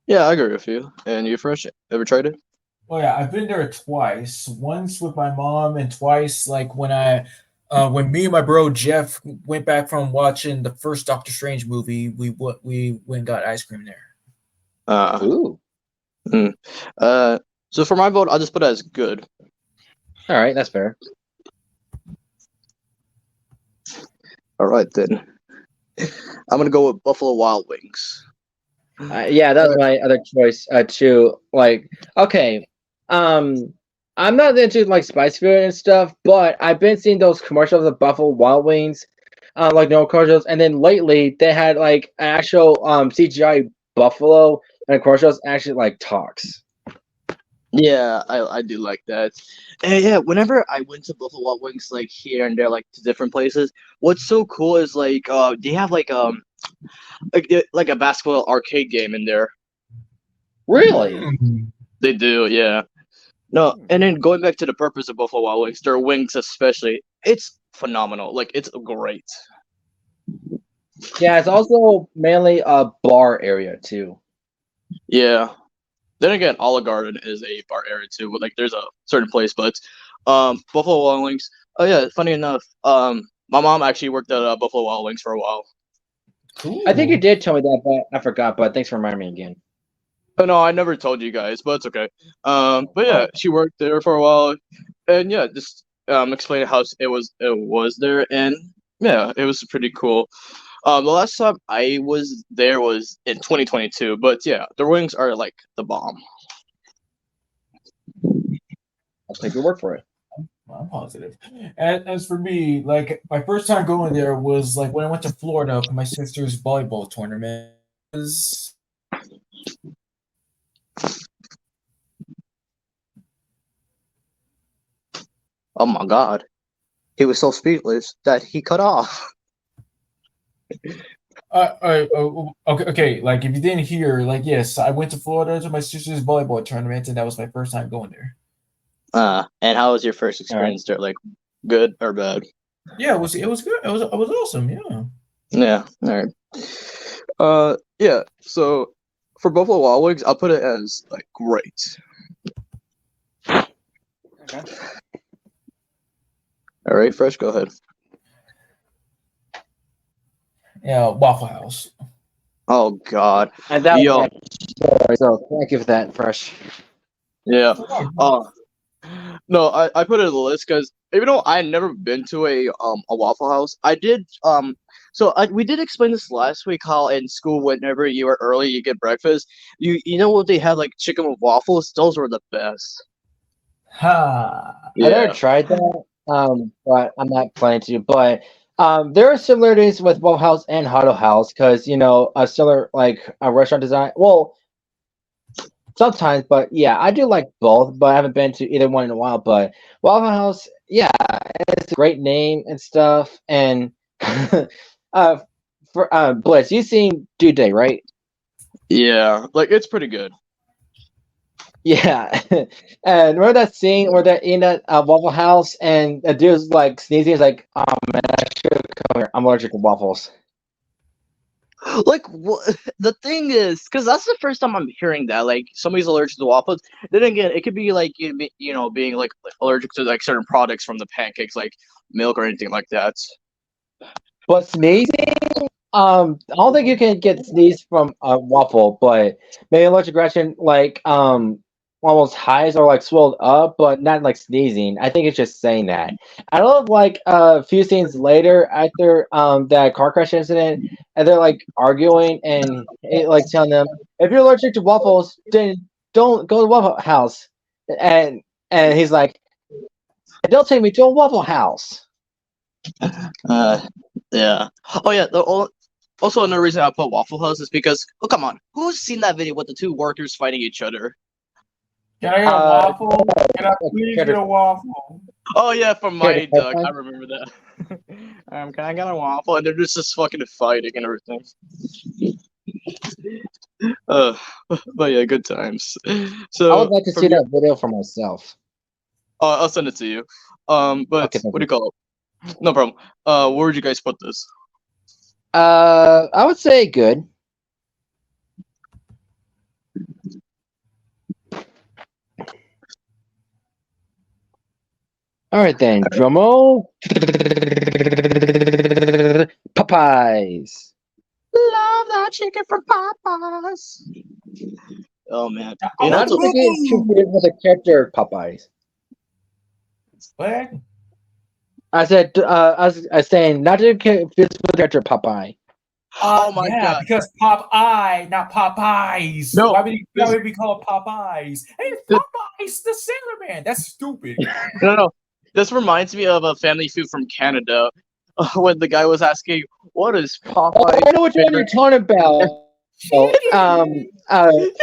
Yeah, I agree with you. And you, Fresh, ever tried it? Oh yeah, I've been there twice. Once with my mom, and twice like when me and my bro Jeff went back from watching the first Doctor Strange movie. We went and got ice cream there. Ooh. So for my vote, I'll just put it as good. All right, that's fair. All right then. I'm gonna go with Buffalo Wild Wings. Yeah, that was my other choice too. Like, okay, I'm not into like spicy food and stuff, but I've been seeing those commercials of Buffalo Wild Wings, like no commercials, and then lately they had like an actual CGI buffalo, and commercials actually like talks. Yeah, I do like that. And yeah, whenever I went to Buffalo Wild Wings, like here and there, like to different places, what's so cool is like they have like a basketball arcade game in there. Really? They do, yeah. No, and then going back to the purpose of Buffalo Wild Wings, their wings especially, it's phenomenal. Like it's great. Yeah, it's also mainly a bar area too. Yeah. Then again, Olive Garden is a bar area too. But like, there's a certain place, but Buffalo Wild Wings. Oh yeah, funny enough, my mom actually worked at Buffalo Wild Wings for a while. Cool. I think you did tell me that, but I forgot. But thanks for reminding me again. Oh no, I never told you guys, but it's okay. But yeah, she worked there for a while, and yeah, just explaining how it was there, and yeah, it was pretty cool. The last time I was there was in 2022, but yeah, the wings are like the bomb. I'll take your word for it. I'm positive. And as for me, like my first time going there was like when I went to Florida for my sister's volleyball tournament. It was Oh my god, he was so speechless that he cut off. okay. Like if you didn't hear, like yes, I went to Florida to my sister's volleyball tournament, and that was my first time going there. And how was your first experience there? Like, good or bad? Yeah, it was good. It was awesome. Yeah. Yeah. All right. Yeah. So for Buffalo Wild Wings, I'll put it as like great. Okay. All right, Fresh, go ahead. Yeah, Waffle House. Oh God. And that was my story, so thank you for that, Fresh. Yeah. No, I put it on the list because even though I had never been to a Waffle House, I did we did explain this last week how in school whenever you were early you get breakfast, you know what they had like chicken with waffles, those were the best. Ha! I never tried that, but I'm not planning to. But there are similarities with Waffle House and Huddle House because a similar like a restaurant design. Well, sometimes, but yeah, I do like both, but I haven't been to either one in a while. But Waffle House, yeah, it's a great name and stuff. And for Blitz, you've seen Due Day, right? Yeah, like it's pretty good. Yeah, and remember that scene where they're in that Waffle House and the dude's like sneezing, he's like, "Oh man, I should come here. I'm allergic to waffles." Like what? The thing is, because that's the first time I'm hearing that. Like somebody's allergic to waffles. Then again, it could be like being like allergic to like certain products from the pancakes, like milk or anything like that. But sneezing, I don't think you can get sneeze from a waffle, but maybe allergic reaction like almost highs or like swelled up, but not like sneezing. I think it's just saying that. I love like a few scenes later after that car crash incident, and they're like arguing and like telling them if you're allergic to waffles, then don't go to Waffle House. And he's like, don't take me to a Waffle House. Yeah. Oh yeah. Also, another reason I put Waffle House is because, oh come on, who's seen that video with the two workers fighting each other? Can I get a waffle? Can I please get a waffle? Oh yeah, from Mighty Duck. I remember that. Can I get a waffle? And they're just fucking fighting and everything. But yeah, good times. So I would like to see that video for myself. I'll send it to you. But Okay, what do you call it? No problem. Where would you guys put this? I would say good. All right then, drumroll. Popeyes. Love that chicken from Popeyes. Oh man, Not to get confused with the character Popeyes. What? I said, I was saying not to get confused with the character Popeye. Oh my god! Because Popeye, not Popeyes. No, why would we call it Popeyes? Hey, it's Popeyes, the Sailor Man. That's stupid. No. This reminds me of a Family Feud from Canada, when the guy was asking, "What is Popeye?" Oh, I know what you're talking about.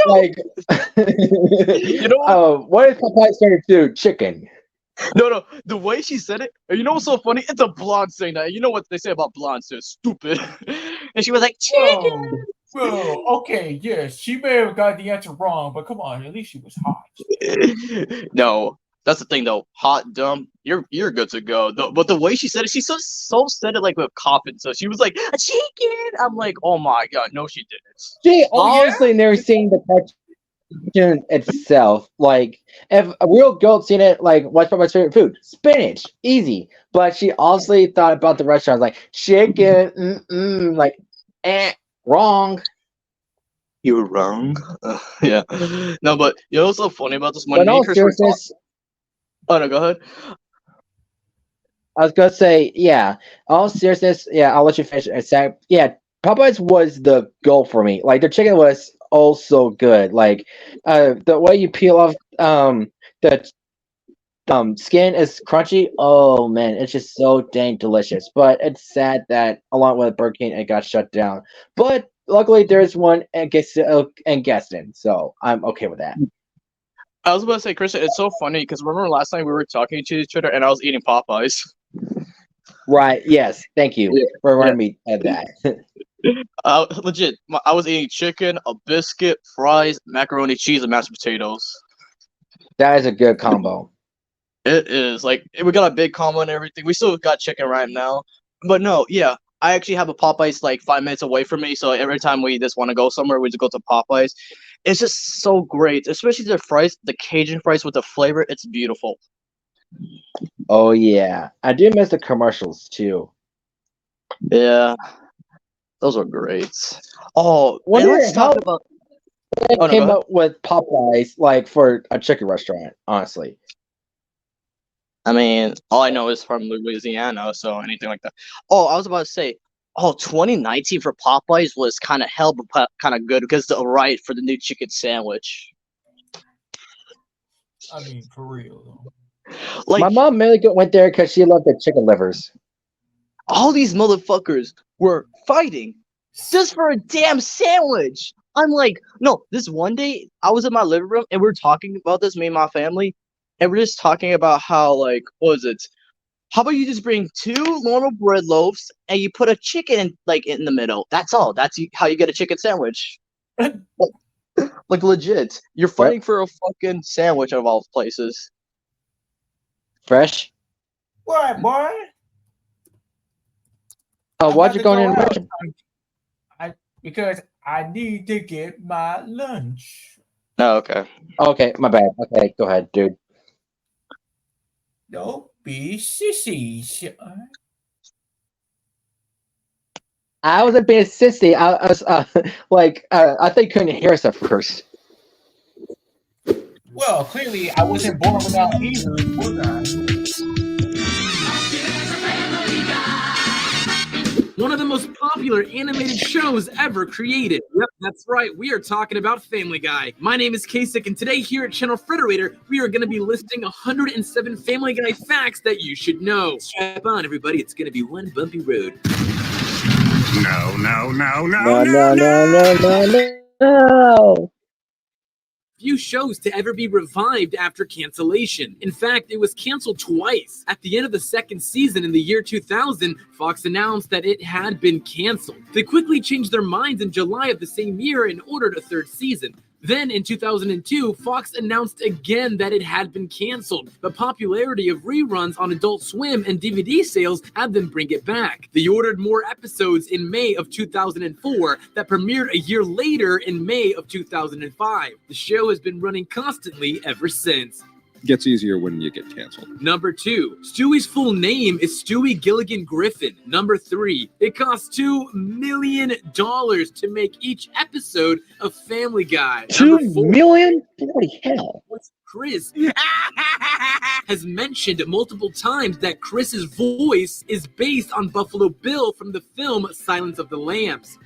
Like, what is Popeye's favorite food? Chicken. No, the way she said it, you know what's so funny? It's a blonde saying that. You know what they say about blondes? They're stupid. And she was like, chicken! Whoa, okay, yes, she may have got the answer wrong, but come on, at least she was hot. No, that's the thing though. Hot, dumb, you're good to go. But the way she said it, she so said it like with confidence. So she was like, a chicken! I'm like, oh my god, no she didn't. She honestly never seen the cartoon itself. Like, if a real girl seen it, like, what's Popeye's favorite food? Spinach, easy. But she honestly thought about the restaurant, like chicken, like, wrong. You were wrong. Yeah. No, but you know what's so funny about this? When But me no and Chris were seriousness, oh no, go ahead. I was gonna say, yeah. All seriousness, yeah, I'll let you finish. Yeah, Popeyes was the goal for me. Like, the chicken was also good. Like, the way you peel off the skin is crunchy. Oh man, it's just so dang delicious. But it's sad that along with Burger King, it got shut down. But luckily, there's one in Gaston, so I'm okay with that. I was about to say, Christian, it's so funny because remember last night we were talking to each other and I was eating Popeyes. Right. Yes. Thank you for reminding me of that. Legit, I was eating chicken, a biscuit, fries, macaroni, cheese, and mashed potatoes. That is a good combo. It is like we got a big combo and everything. We still got chicken right now, but no, yeah, I actually have a Popeyes like 5 minutes away from me. So every time we just want to go somewhere, we just go to Popeyes. It's just so great, especially the fries, the Cajun fries with the flavor. It's beautiful. Oh yeah, I do miss the commercials too. Yeah, those are great. Oh, and let's talk about. They came up with Popeyes like for a chicken restaurant. Honestly, I mean, all I know is from Louisiana, so anything like that. Oh, I was about to say, 2019 for Popeyes was kind of hell, but kind of good because the right for the new chicken sandwich. I mean, for real though. Like, my mom mainly went there because she loved the chicken livers. All these motherfuckers were fighting just for a damn sandwich. I'm like, no, this one day I was in my living room and we were talking about this, me and my family, and we're just talking about how, like, what is it? How about you just bring 2 normal bread loaves and you put a chicken in, like, in the middle? That's all. That's how you get a chicken sandwich. Like, legit. You're fighting for a fucking sandwich of all places. Fresh. What, boy? Why'd you go in? because I need to get my lunch. Oh, okay. Okay, my bad. Okay, go ahead, dude. Don't be sissies. I wasn't being sissy. I was I think you couldn't hear us at first. Well, clearly I wasn't born without ears, was I? One of the most popular animated shows ever created. Yep, that's right. We are talking about Family Guy. My name is Kasich, and today here at Channel Frederator, we are going to be listing 107 Family Guy facts that you should know. Strap on, everybody. It's going to be one bumpy road. No. Few shows to ever be revived after cancellation. In fact, it was canceled twice. At the end of the second season in the year 2000, Fox announced that it had been canceled. They quickly changed their minds in July of the same year and ordered a third season. Then in 2002, Fox announced again that it had been canceled. The popularity of reruns on Adult Swim and DVD sales had them bring it back. They ordered more episodes in May of 2004 that premiered a year later in May of 2005. The show has been running constantly ever since. Gets easier when you get canceled. Number 2, Stewie's full name is Stewie Gilligan Griffin. Number 3, it costs $2 million to make each episode of Family Guy. $2 million? Bloody hell. Chris has mentioned multiple times that Chris's voice is based on Buffalo Bill from the film Silence of the Lambs.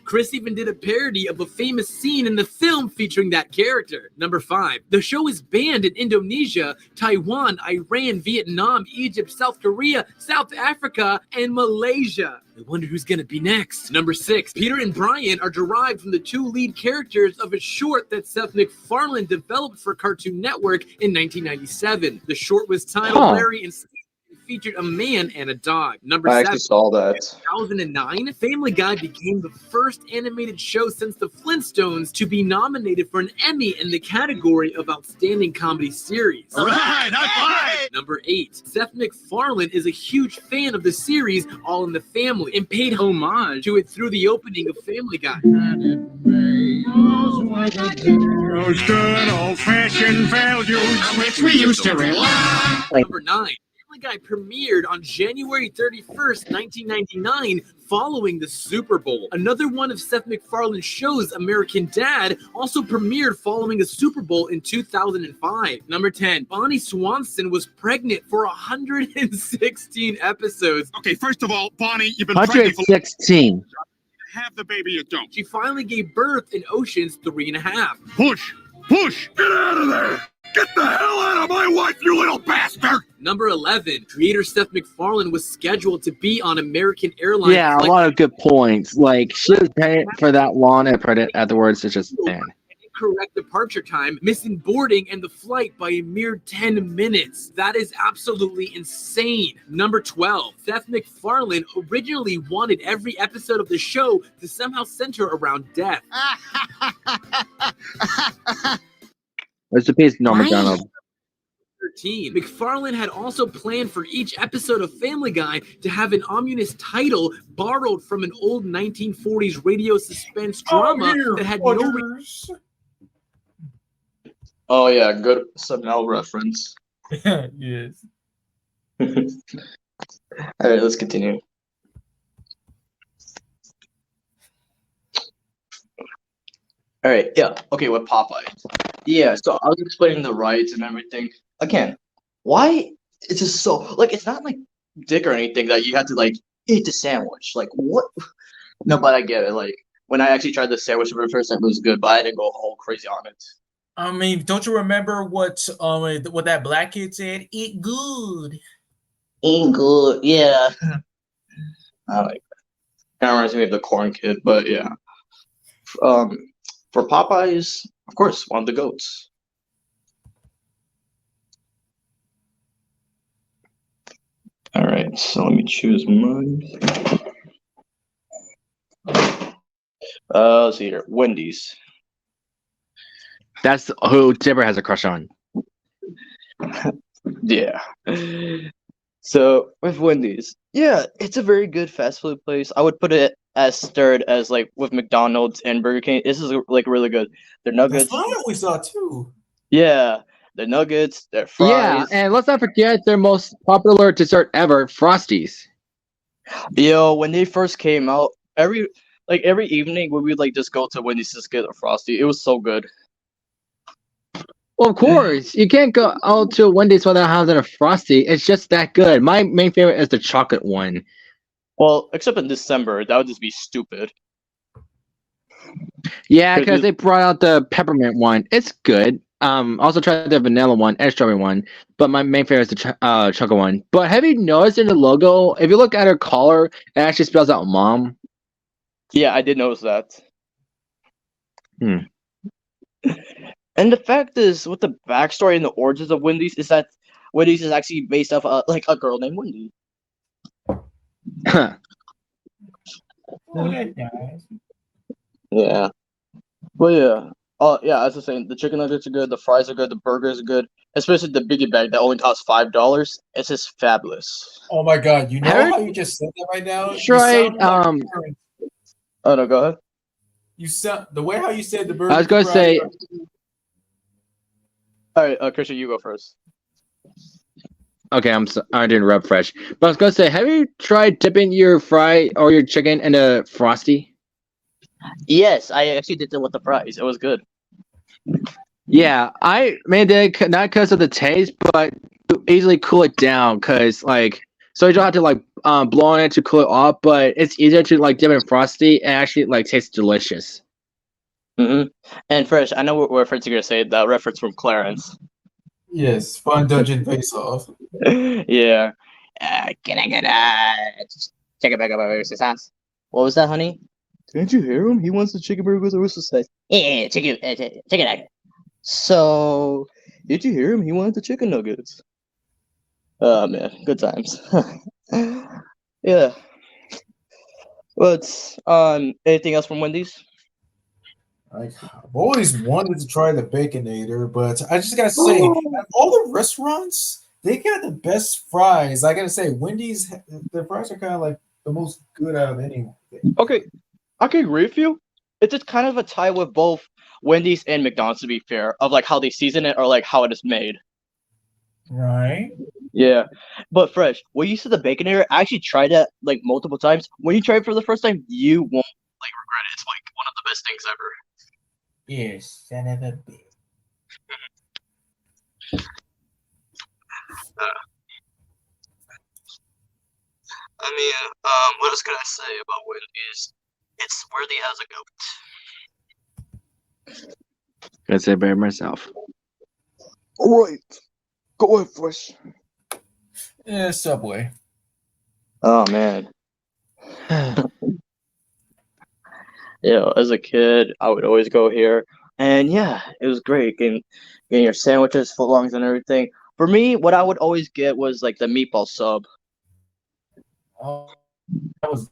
Chris even did a parody of a famous scene in the film featuring that character. Number 5, the show is banned in Indonesia, Taiwan, Iran, Vietnam, Egypt, South Korea, South Africa, and Malaysia. I wonder who's gonna be next. Number 6, Peter and Brian are derived from the two lead characters of a short that Seth MacFarlane developed for Cartoon Network in 1997. The short was titled Larry and Steve, featured a man and a dog. Number 7, actually saw that. 2009, Family Guy became the first animated show since the Flintstones to be nominated for an Emmy in the category of Outstanding Comedy Series. All right, high five! Number 8, Seth MacFarlane is a huge fan of the series All in the Family and paid homage to it through the opening of Family Guy. Those good old-fashioned values which we used to rely on. Number 9, Family Guy premiered on January 31st, 1999, following the Super Bowl. Another one of Seth MacFarlane's shows, American Dad, also premiered following a Super Bowl in 2005. Number 10, Bonnie Swanson was pregnant for 116 episodes. Okay, first of all, Bonnie, you've been pregnant for 116. have the baby you don't. She finally gave birth in Ocean's 3.5. Push! Push! Get out of there! Get the hell out of my wife, you little bastard! Number 11, creator Seth MacFarlane was scheduled to be on American Airlines. Yeah, a lot of good points. Like, she was paying for that long and afterwards, it's just, man. Incorrect departure time, missing boarding and the flight by a mere 10 minutes. That is absolutely insane. Number 12, Seth MacFarlane originally wanted every episode of the show to somehow center around death. Rest in peace, Norm Macdonald. 13, MacFarlane had also planned for each episode of Family Guy to have an ominous title borrowed from an old 1940s radio suspense drama that had no... Oh yeah, good SNL reference. Yes. All right, let's continue. All right, yeah, okay, with Popeye. Yeah, so I was explaining the rights and everything. Again, why it's just so like it's not like dick or anything that you had to like eat the sandwich. Like what? No, but I get it. Like when I actually tried the sandwich for the first time, it was good, but I didn't go whole crazy on it. I mean, don't you remember what that black kid said? Eat good. Eat good, yeah. I like that. Kind of reminds me of the corn kid, but yeah. For Popeyes, of course, one of the goats. All right, so let me choose mine. Let's see here. Wendy's. That's who Deborah has a crush on. Yeah. So with Wendy's, Yeah, it's a very good fast food place. I would put it as third as like with McDonald's and Burger King. This is like really good. Their That's nuggets, what I always thought too. yeah, their nuggets, their Yeah, fries. and let's not forget their most popular dessert ever, Frosties. Yo, when they first came out, every evening we would like just go to Wendy's to get a frosty. It was so good. Well, of course, you can't go out to Wendy's without having a Frosty. It's just that good. My main favorite is the chocolate one. Well, except in December, that would just be stupid. Yeah, 'Cause because you- they brought out the peppermint one. It's good. Also tried the vanilla one and strawberry one, but my main favorite is the chocolate one. But have you noticed in the logo, if you look at her collar, it actually spells out mom. Yeah, I did notice that. Hmm. And the fact is, with the backstory and the origins of Wendy's, is that Wendy's is actually based off like a girl named Wendy. Okay, guys. Yeah. But yeah. Yeah, as I was saying, the chicken nuggets are good, the fries are good, the burgers are good, especially the biggie bag that only costs $5. It's just fabulous. Oh my god, you know Harry- how you just said that right now? You Tried, sound like your parents. Oh no, go ahead. You sound the way how you said the burger. I was gonna fries say, are- Alright, Christian, you go first. okay, I didn't rub fresh, but I was gonna say, have you tried dipping your fry or your chicken in a Frosty? Yes, I actually did that with the fries. It was good. Yeah, I made it not because of the taste, but to easily cool it down. Cause like, so you don't have to like blow on it to cool it off, but it's easier to like dip in Frosty and actually like tastes delicious. And Fresh, I know what reference you're gonna say, the reference from Clarence. Yes, fun dungeon face off. Yeah. Can I get chicken burger with oyster sauce? What was that, honey? Didn't you hear him? He wants the chicken burger with oyster sauce. Yeah, chicken nugget. So, did you hear him? He wanted the chicken nuggets. Oh man, good times. Yeah. But anything else from Wendy's? Like, I've always wanted to try the Baconator, but I just gotta say, out of all the restaurants, they got the best fries. I gotta say, Wendy's, the fries are kind of like the most good out of anything. Okay, I can agree with you. It's just kind of a tie with both Wendy's and McDonald's, to be fair, of like how they season it or like how it is made. Right? Yeah, but Fresh, when you said the Baconator, I actually tried that like multiple times. When you try it for the first time, you won't like regret it. It's like one of the best things ever. Yes, son of a bitch. I mean, what else can I say about Wendy's? It's worthy as a goat. Gonna say by myself. All right, go ahead, Fresh. Yeah, Subway. Oh man. Yeah, as a kid, I would always go here, and yeah, it was great getting your sandwiches, footlongs, and everything. For me, what I would always get was like the meatball sub. Oh, that was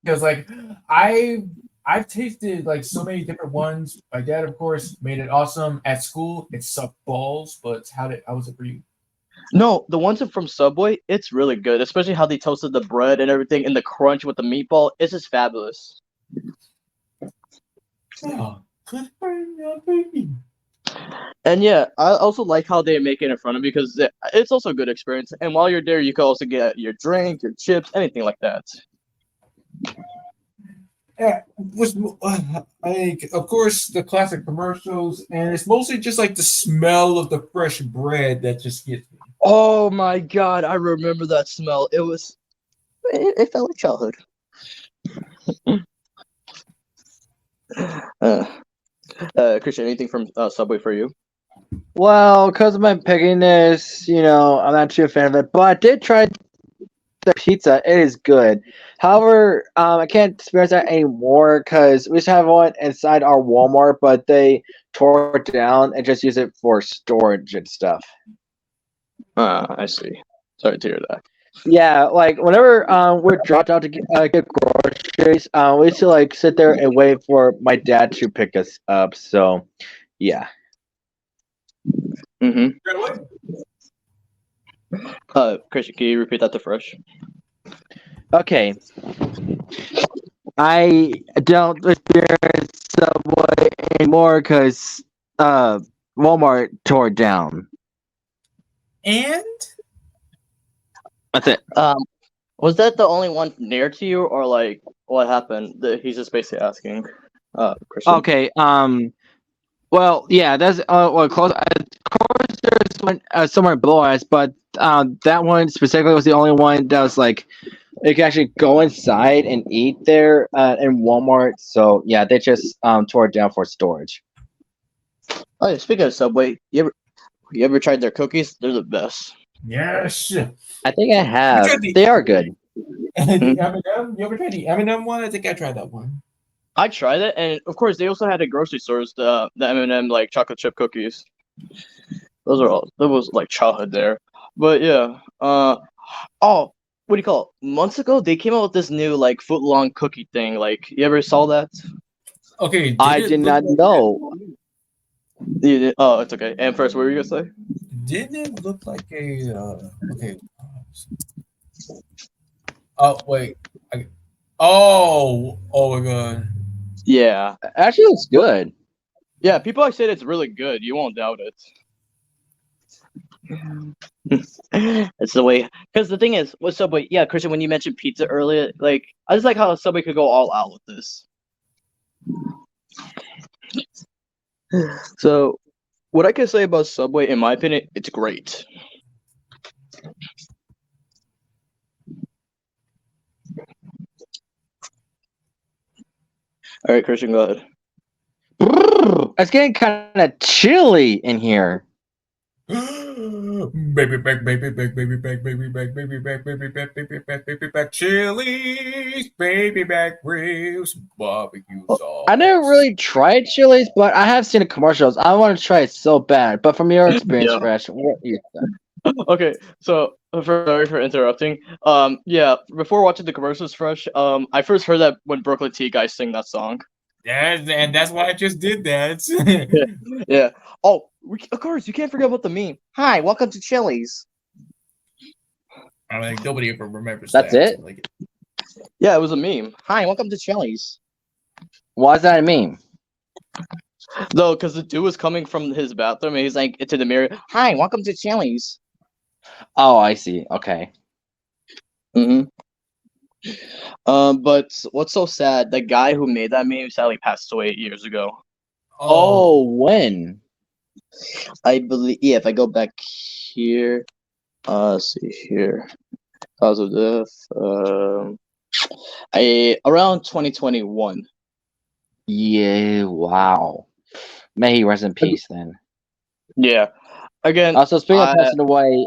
because like I've tasted like so many different ones. My dad, of course, made it awesome at school. It sucked balls, but how was it for you? No, the ones from Subway, it's really good, especially how they toasted the bread and everything, and the crunch with the meatball. It's just fabulous. Oh, good for you, baby. And yeah, I also like how they make it in front of you because it's also a good experience. And while you're there, you can also get your drink, your chips, anything like that. Yeah, like of course the classic commercials, and it's mostly just like the smell of the fresh bread that just gets me. Oh my god, I remember that smell. It felt like childhood. Christian, anything from Subway for you? Well, because of my pickiness, I'm not too a fan of it. But I did try the pizza. It is good. However, I can't experience that anymore because we used to have one inside our Walmart, but they tore it down and just use it for storage and stuff. I see. Sorry to hear that. Yeah, like whenever we're dropped out to get groceries, we used to like sit there and wait for my dad to pick us up. So, yeah. Christian, can you repeat that to Fresh? Okay. I don't experience Subway anymore because Walmart tore it down. And That's it. Was that the only one near to you, or like what happened? He's just basically asking. Christian. Okay. Well, yeah. That's well close. Of course, there's one somewhere below us, but that one specifically was the only one that was like you can actually go inside and eat there in Walmart. So yeah, they just tore it down for storage. Oh, yeah, speaking of Subway, you ever tried their cookies? They're the best. yes. I think I have. tried the- They are good. The M&M? You ever tried the M&M one? I think I tried that one. I tried it, and of course they also had at grocery stores the M&M like chocolate chip cookies. That was like childhood there. But yeah, oh, what do you call it? Months ago they came out with this new like foot long cookie thing. Like, you ever saw that? Okay, I did not know. You did? Oh, it's okay. And first, what were you gonna say? Didn't it look like a okay? Oh wait. Oh my god. Yeah, Actually, looks good. yeah. People like said it's really good. You won't doubt it. It's the way, because the thing is with Subway. Yeah, Christian, when you mentioned pizza earlier, like I just like how Subway could go all out with this. So, what I can say about Subway, in my opinion, it's great. All right, Christian, go ahead. It's getting kind of chilly in here. Baby back, baby back, baby back, baby back, baby back, baby back, baby back, baby back, Chili's, baby back ribs, barbecue sauce. I never really tried Chili's, but I have seen the commercials. I want to try it so bad. But from your experience, Yeah. Fresh, what do you think? Okay, so sorry for interrupting. Yeah, before watching the commercials, Fresh, I first heard that when Brooklyn T guys sing that song. And that's why I just did that. Yeah. Oh, of course, you can't forget about the meme. Hi, welcome to Chili's. I mean, nobody ever remembers That's that. it? Like, Yeah, it was a meme. Hi, welcome to Chili's. Why is that a meme? No, because the dude was coming from his bathroom and he's like into the mirror. Hi, welcome to Chili's. Oh, I see. Okay. Mm-hmm. But what's so sad? The guy who made that meme sadly passed away 8 years ago. Oh, when? I believe. Yeah, if I go back here, let's see here, cause of death. Around 2021. Yeah. Wow. May he rest in peace. Then. Yeah. Again. Also, speaking of passing away,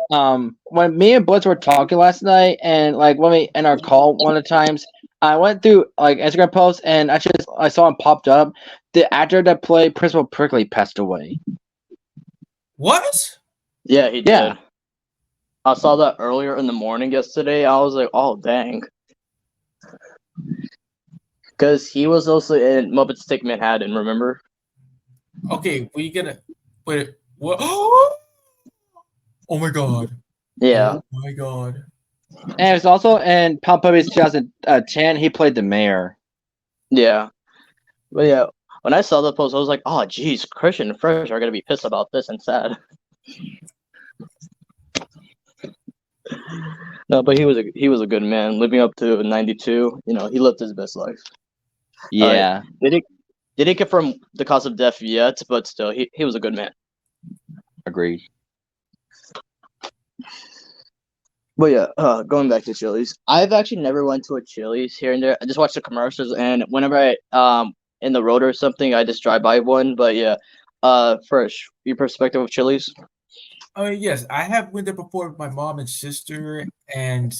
when me and Blitz were talking last night, and like when we in our call one of the times, I went through like Instagram posts, and I saw him popped up. The actor that played Principal Prickly passed away. what? Yeah, he did. Yeah. I saw that earlier in the morning yesterday. I was like, oh dang. Because he was also in Muppets Take Manhattan, remember? Okay, we gonna wait. What? Oh my god. Yeah. Oh my god. And it was also in Pop Puppies 2010. He played the mayor. Yeah. But yeah, when I saw the post, I was like, oh geez, Christian and Fresh are gonna be pissed about this and sad. No, but he was a good man, living up to 92. You know, he lived his best life. Yeah. They didn't confirm the cause of death yet, but still, he was a good man. Agreed. But yeah, going back to Chili's, I've actually never went to a Chili's here and there. I just watch the commercials, and whenever I in the road or something, I just drive by one. But yeah, Fresh, your perspective of Chili's? Yes, I have went there before with my mom and sister, and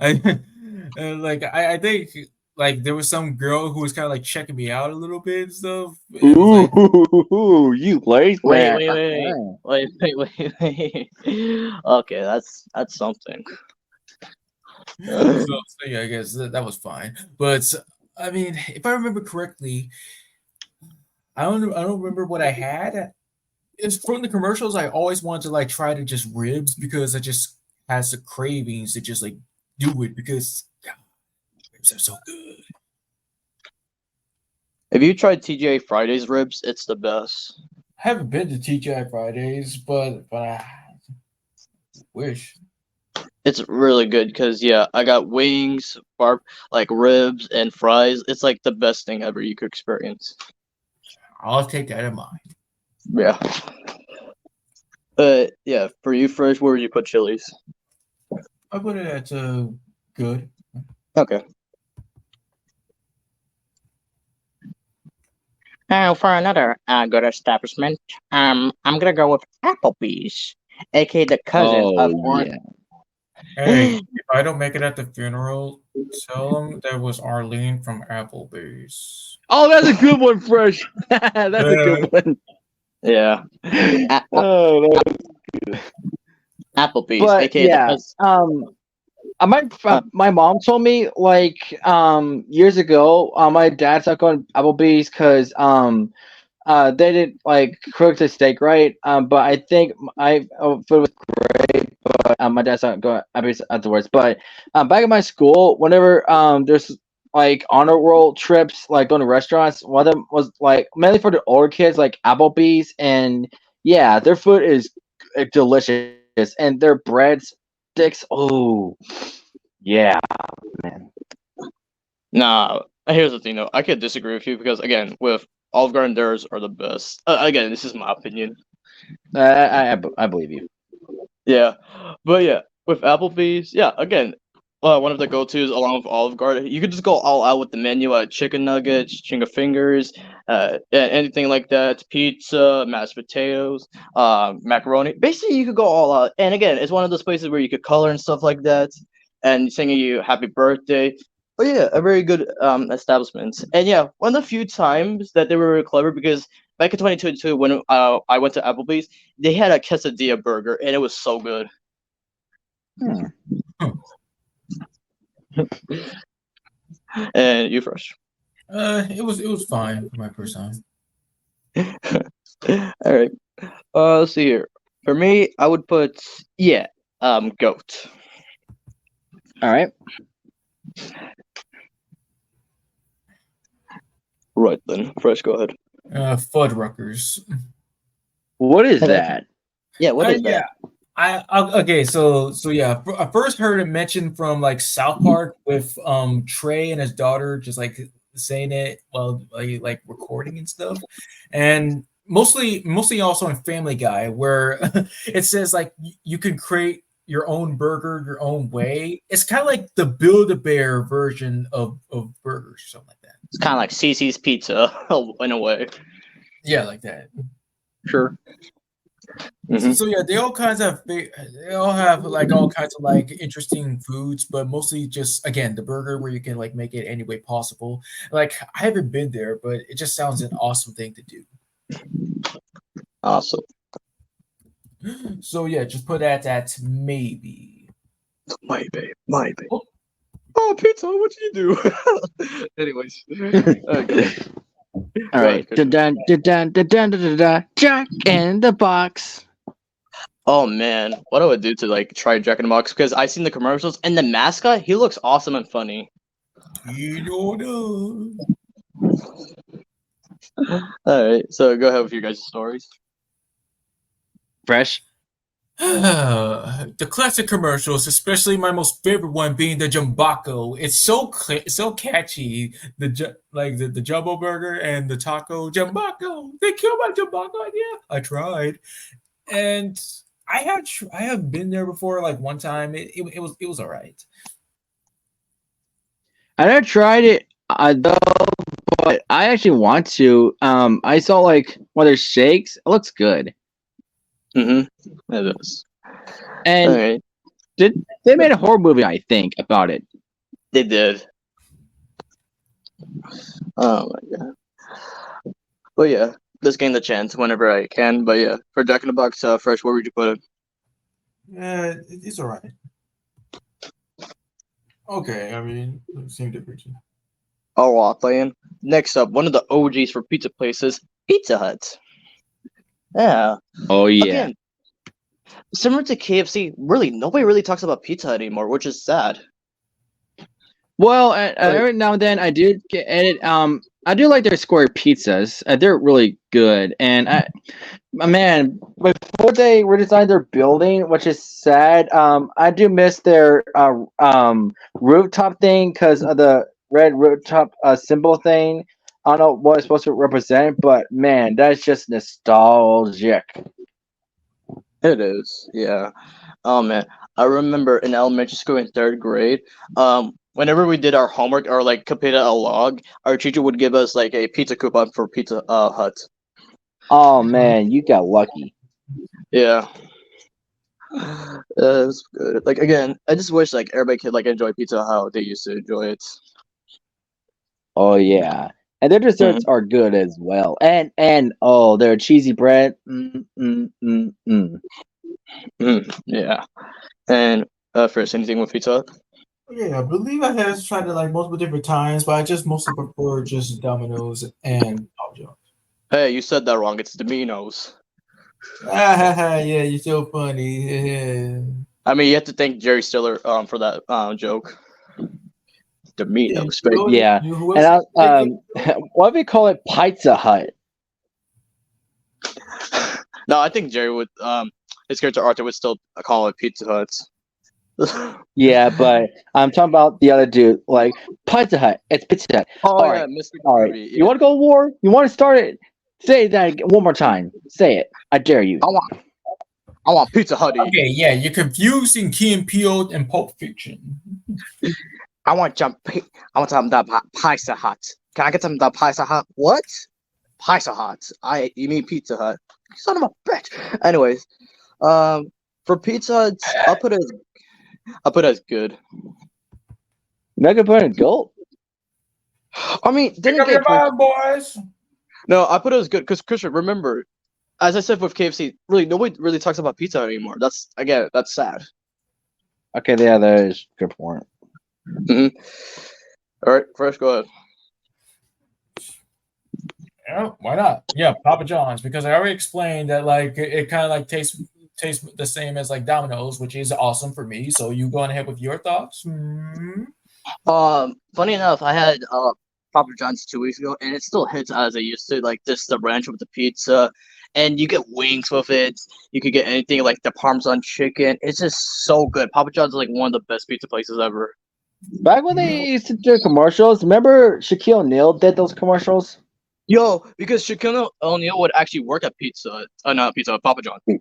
I I think like there was some girl who was kind of like checking me out a little bit and stuff. It was like, Ooh, you late, man. Wait. Okay, that's something. so yeah, I guess that was fine. But I mean, if I remember correctly, I don't remember what I had. It's from the commercials. I always wanted to like try to just ribs because I just has the cravings to just like do it because Ribs are so good. Have you tried TGI Fridays ribs? It's the best. I haven't been to TGI Fridays, but I wish. It's really good because yeah, I got wings, like ribs and fries. It's like the best thing ever you could experience. I'll take that in mind. Yeah. Yeah, for you first, where would you put Chili's? I put it at good. Okay. Now for another good establishment, I'm gonna go with Applebee's, aka the cousin of one. Hey, if I don't make it at the funeral, tell them that was Arlene from Applebee's. Oh, that's a good one, Fresh. That's a good one. Yeah. Oh, that was good. Applebee's, But aka yeah, my mom told me like years ago, my dad stopped going to Applebee's because they didn't like cook the steak right. But I think food was great, but my dad stopped going Applebee's afterwards. But back in my school, whenever there's like honor roll trips, like going to restaurants, one of them was like mainly for the older kids, like Applebee's, and yeah, their food is delicious, and their breadsticks. Oh, yeah, man. Nah, here's the thing though. I could disagree with you because again, with Olive Garden, theirs are the best. Again, this is my opinion. I believe you. Yeah, but yeah, with Applebee's, yeah, again, one of the go-tos along with Olive Garden. You could just go all out with the menu, chicken nuggets, chicken fingers, anything like that, pizza, mashed potatoes, macaroni. Basically, you could go all out. And again, it's one of those places where you could color and stuff like that, and singing you happy birthday. But yeah, a very good establishment. And yeah, one of the few times that they were really clever because back in 2022 when I went to Applebee's, they had a quesadilla burger and it was so good. And you first. It was fine for my first time. All right. Let's see here. For me, I would put goat. All right. Right then, Fresh, go ahead. Fuddruckers. What is that? Yeah, what is that? Okay, so yeah, I first heard it mentioned from like South Park with Trey and his daughter just like saying it while like recording and stuff, and mostly also in Family Guy where it says like you can create your own burger your own way. It's kind of like the Build-A-Bear version of burgers or something like that. It's kind of like CC's Pizza in a way. Yeah, like that. Sure. So yeah, they all have like all kinds of like interesting foods, but mostly just again the burger where you can like make it any way possible. Like I haven't been there, but it just sounds an awesome thing to do. Awesome. So yeah, just put that at maybe. Maybe. Oh, pizza! What you do? Anyways. Okay. All right. Jack in the Box. Oh man, what I would do to like try Jack in the Box because I seen the commercials and the mascot. He looks awesome and funny. You know. All right, so go ahead with your guys' stories. Fresh. The classic commercials, especially my most favorite one being the Jumbaco. It's so catchy. The Jumbo Burger and the taco Jumbaco. They killed my Jumbaco idea. I tried, and I have been there before. Like one time, it was all right. I never tried it though, but I actually want to. I saw like one of their shakes. It looks good. It is. And they made a horror movie, I think, about it. They did. Oh my god. But yeah, just getting the chance whenever I can. But yeah, for Jack in the Box, Fresh, where would you put it? It's all right. Okay, I mean, same difference. Oh, well, playing. Next up, one of the OGs for pizza places, Pizza Hut. Yeah. Oh yeah. Again, similar to KFC, really nobody really talks about Pizza Hut anymore, which is sad. Well, every now and then I do get it. I do like their square pizzas. They're really good. And man, before they redesigned their building, which is sad. I do miss their rooftop thing because of the red rooftop symbol thing. I don't know what it's supposed to represent, but man, that's just nostalgic. It is, yeah. Oh man, I remember in elementary school in third grade, whenever we did our homework or like completed a log, our teacher would give us like a pizza coupon for Pizza Hut. Oh man, you got lucky. Yeah. It's good. Like again, I just wish like everybody could like enjoy pizza how they used to enjoy it. Oh yeah, and their desserts are good as well. And oh, their cheesy bread. Yeah. And first, anything with pizza? Hut? Yeah, I believe I have tried it like multiple different times, but I just mostly prefer just Domino's and Papa John's. Hey, you said that wrong. It's Domino's. Yeah, you're so funny. I mean, you have to thank Jerry Stiller for that joke. Domino's. Yeah, and what do we call it? Pizza Hut. No, I think Jerry would. His character Arthur would still call it Pizza Hut. Yeah, but I'm talking about the other dude, like Pizza Hut. It's Pizza Hut. Oh All yeah, right. Mr. All right. Kirby, You want to go to war? You want to start it? Say that one more time. Say it. I dare you. I want Pizza Hut. Okay, yeah, you're confusing Key and Peele and Pulp Fiction. I want some Pizza Hut. Can I get some of the Pizza Hut? What? Pizza Hut. You mean Pizza Hut? Son of a bitch. Anyways, for Pizza Hut, I'll put it as good. Mega put in gold. I mean, Pick up your mind, boys. No, I put it as good because Christian, remember, as I said with KFC, really nobody really talks about pizza Hut anymore. That's sad. Okay, yeah, that is a good point. All right, Fresh, go ahead. Yeah, why not? Yeah, Papa John's, because I already explained that like it kind of like tastes the same as like Domino's, which is awesome for me. So you going ahead with your thoughts? Funny enough, I had Papa John's 2 weeks ago, and it still hits as it used to. Like this, the ranch with the pizza, and you get wings with it. You could get anything like the Parmesan chicken. It's just so good. Papa John's is like one of the best pizza places ever. Back when they used to do commercials, remember Shaquille O'Neal did those commercials? Yo, because Shaquille O'Neal would actually work at Papa John's.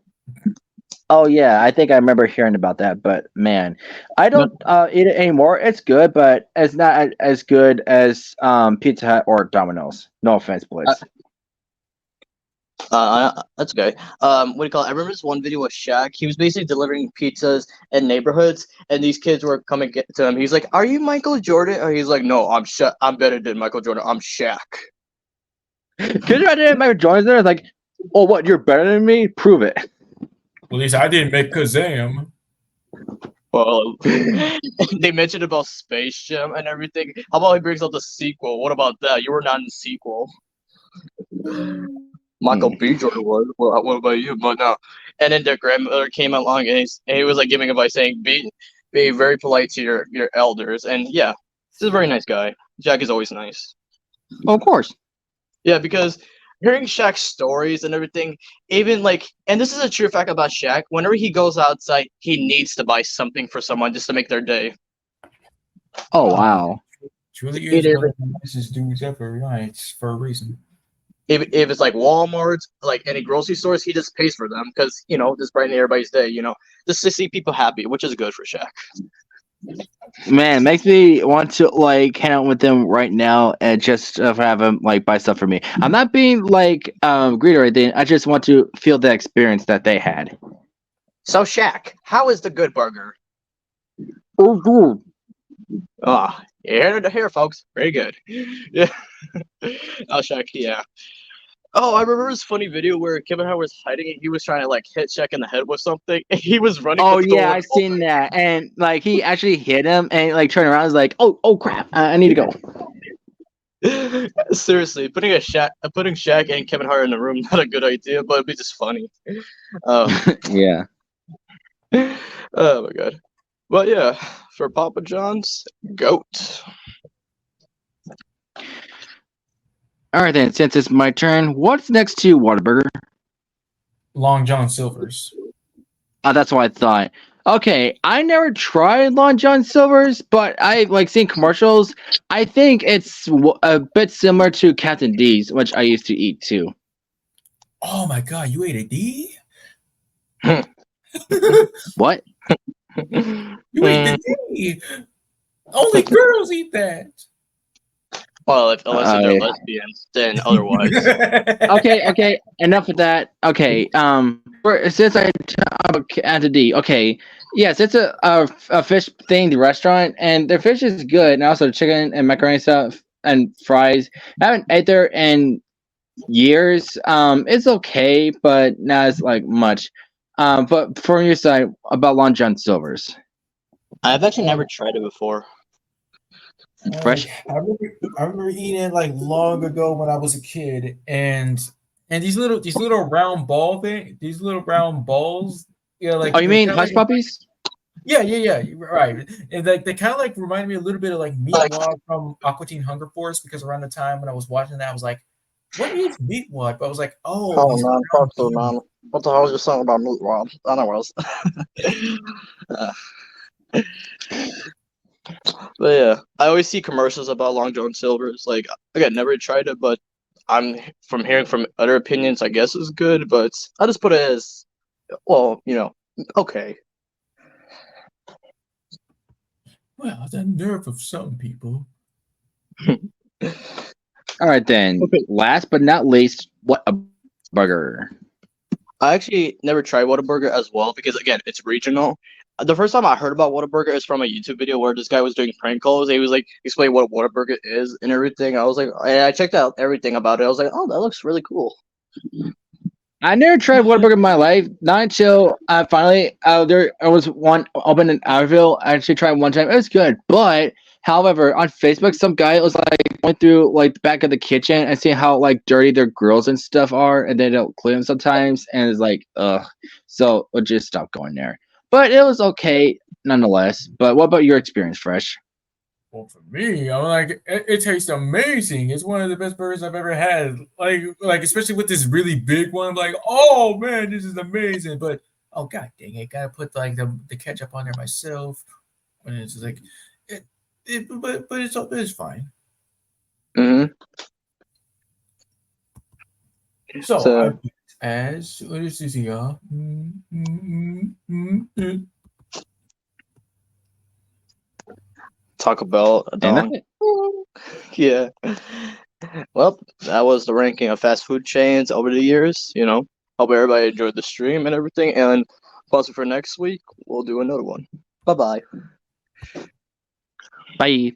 Oh yeah, I think I remember hearing about that. But man, I don't eat it anymore. It's good, but it's not as good as Pizza Hut or Domino's. No offense, Blitz. That's okay. What do you call it? I remember this one video with Shaq. He was basically delivering pizzas in neighborhoods, and these kids were coming to him. He's like, "Are you Michael Jordan?" Or he's like, "No, I'm Shaq. I'm better than Michael Jordan. I'm Shaq." Could you imagine Michael Jordan's there? It's like, oh, what? You're better than me? Prove it. Well, at least I didn't make Kazam. Well, they mentioned about Space Jam and everything. How about he brings up the sequel? What about that? You were not in the sequel. Michael B. Jordan was. Well, what about you? But no. And then their grandmother came along, and he was like giving advice, saying, "Be very polite to your elders." And yeah, he's a very nice guy. Jack is always nice. Well, of course. Yeah, because hearing Shaq's stories and everything, even like, and this is a true fact about Shaq. Whenever he goes outside, he needs to buy something for someone just to make their day. Oh wow! Truly is one of the nicest dudes ever. Right, for a reason. If it's like Walmart, like any grocery stores, he just pays for them because just brighten everybody's day. Just to see people happy, which is good for Shaq. Man, it makes me want to like hang out with them right now and just have them like buy stuff for me. I'm not being like greedy or anything. I just want to feel the experience that they had. So Shaq, how is the good burger? Oh, good. Here, folks. Very good. Yeah. Oh, Shaq, yeah. Oh, I remember this funny video where Kevin Hart was hiding it. He was trying to like hit Shaq in the head with something. He was running. Oh yeah, I've seen that. And like he actually hit him and like turned around. Was like, oh crap, I need to go. Seriously, putting Shaq and Kevin Hart in the room, not a good idea, but it'd be just funny. Yeah. Oh my god. But yeah, for Papa John's, goat. All right then, since it's my turn, what's next to Whataburger? Long John Silver's. Oh, that's what I thought. Okay, I never tried Long John Silver's, but I like seeing commercials. I think it's a bit similar to Captain D's, which I used to eat too. Oh my god, you ate a D? What? You ate the D. Only girls eat that. Well, unless they're lesbians, then otherwise. Okay. Enough of that. Okay. Since I at the D. Okay. Yes, it's a fish themed restaurant, and their fish is good, and also chicken and macaroni stuff and fries. I haven't ate there in years. It's okay, but not as like much. But from your side about Long John Silver's. I've actually never tried it before. Fresh. I remember eating it like long ago when I was a kid, and these little round ball thing, these little round balls. Yeah, like. Oh, you mean hush puppies? Yeah, right. And like they kind of like reminded me a little bit of like Meatwad from Aqua Teen Hunger Force, because around the time when I was watching that, I was like, "What is Meatwad?" But I was like, "Oh, he's man, fuck you, man. What the hell is you saying about Meatwad? Anyways. But yeah, I always see commercials about Long John Silver's. Like, again, never tried it, but I'm from hearing from other opinions. I guess it's good, but I just put it as, well, okay. Well, the nerve of some people. All right then. Okay. Last but not least, what a burger. I actually never tried Whataburger as well because, again, it's regional. The first time I heard about Whataburger is from a YouTube video where this guy was doing prank calls. He was like explaining what Whataburger is and everything. I was like, I checked out everything about it. I was like, oh, that looks really cool. I never tried Whataburger in my life. Not until finally there was one open in Alville. I actually tried one time. It was good, but however, on Facebook, some guy was like going through like the back of the kitchen and seeing how like dirty their grills and stuff are, and they don't clean them sometimes, and it's like, ugh. So we'll just stop going there. But it was okay nonetheless. But what about your experience, Fresh? Well, for me, I'm like, it tastes amazing. It's one of the best burgers I've ever had. Like especially with this really big one. I'm like, oh man, this is amazing. But oh god dang it, gotta put like the ketchup on there myself. And it's just like, but it's fine. Mm-hmm. So I as what is this here? Taco Bell, a dog. Yeah. Well, that was the ranking of fast food chains over the years. Hope everybody enjoyed the stream and everything. And possibly for next week, we'll do another one. Bye-bye. Bye.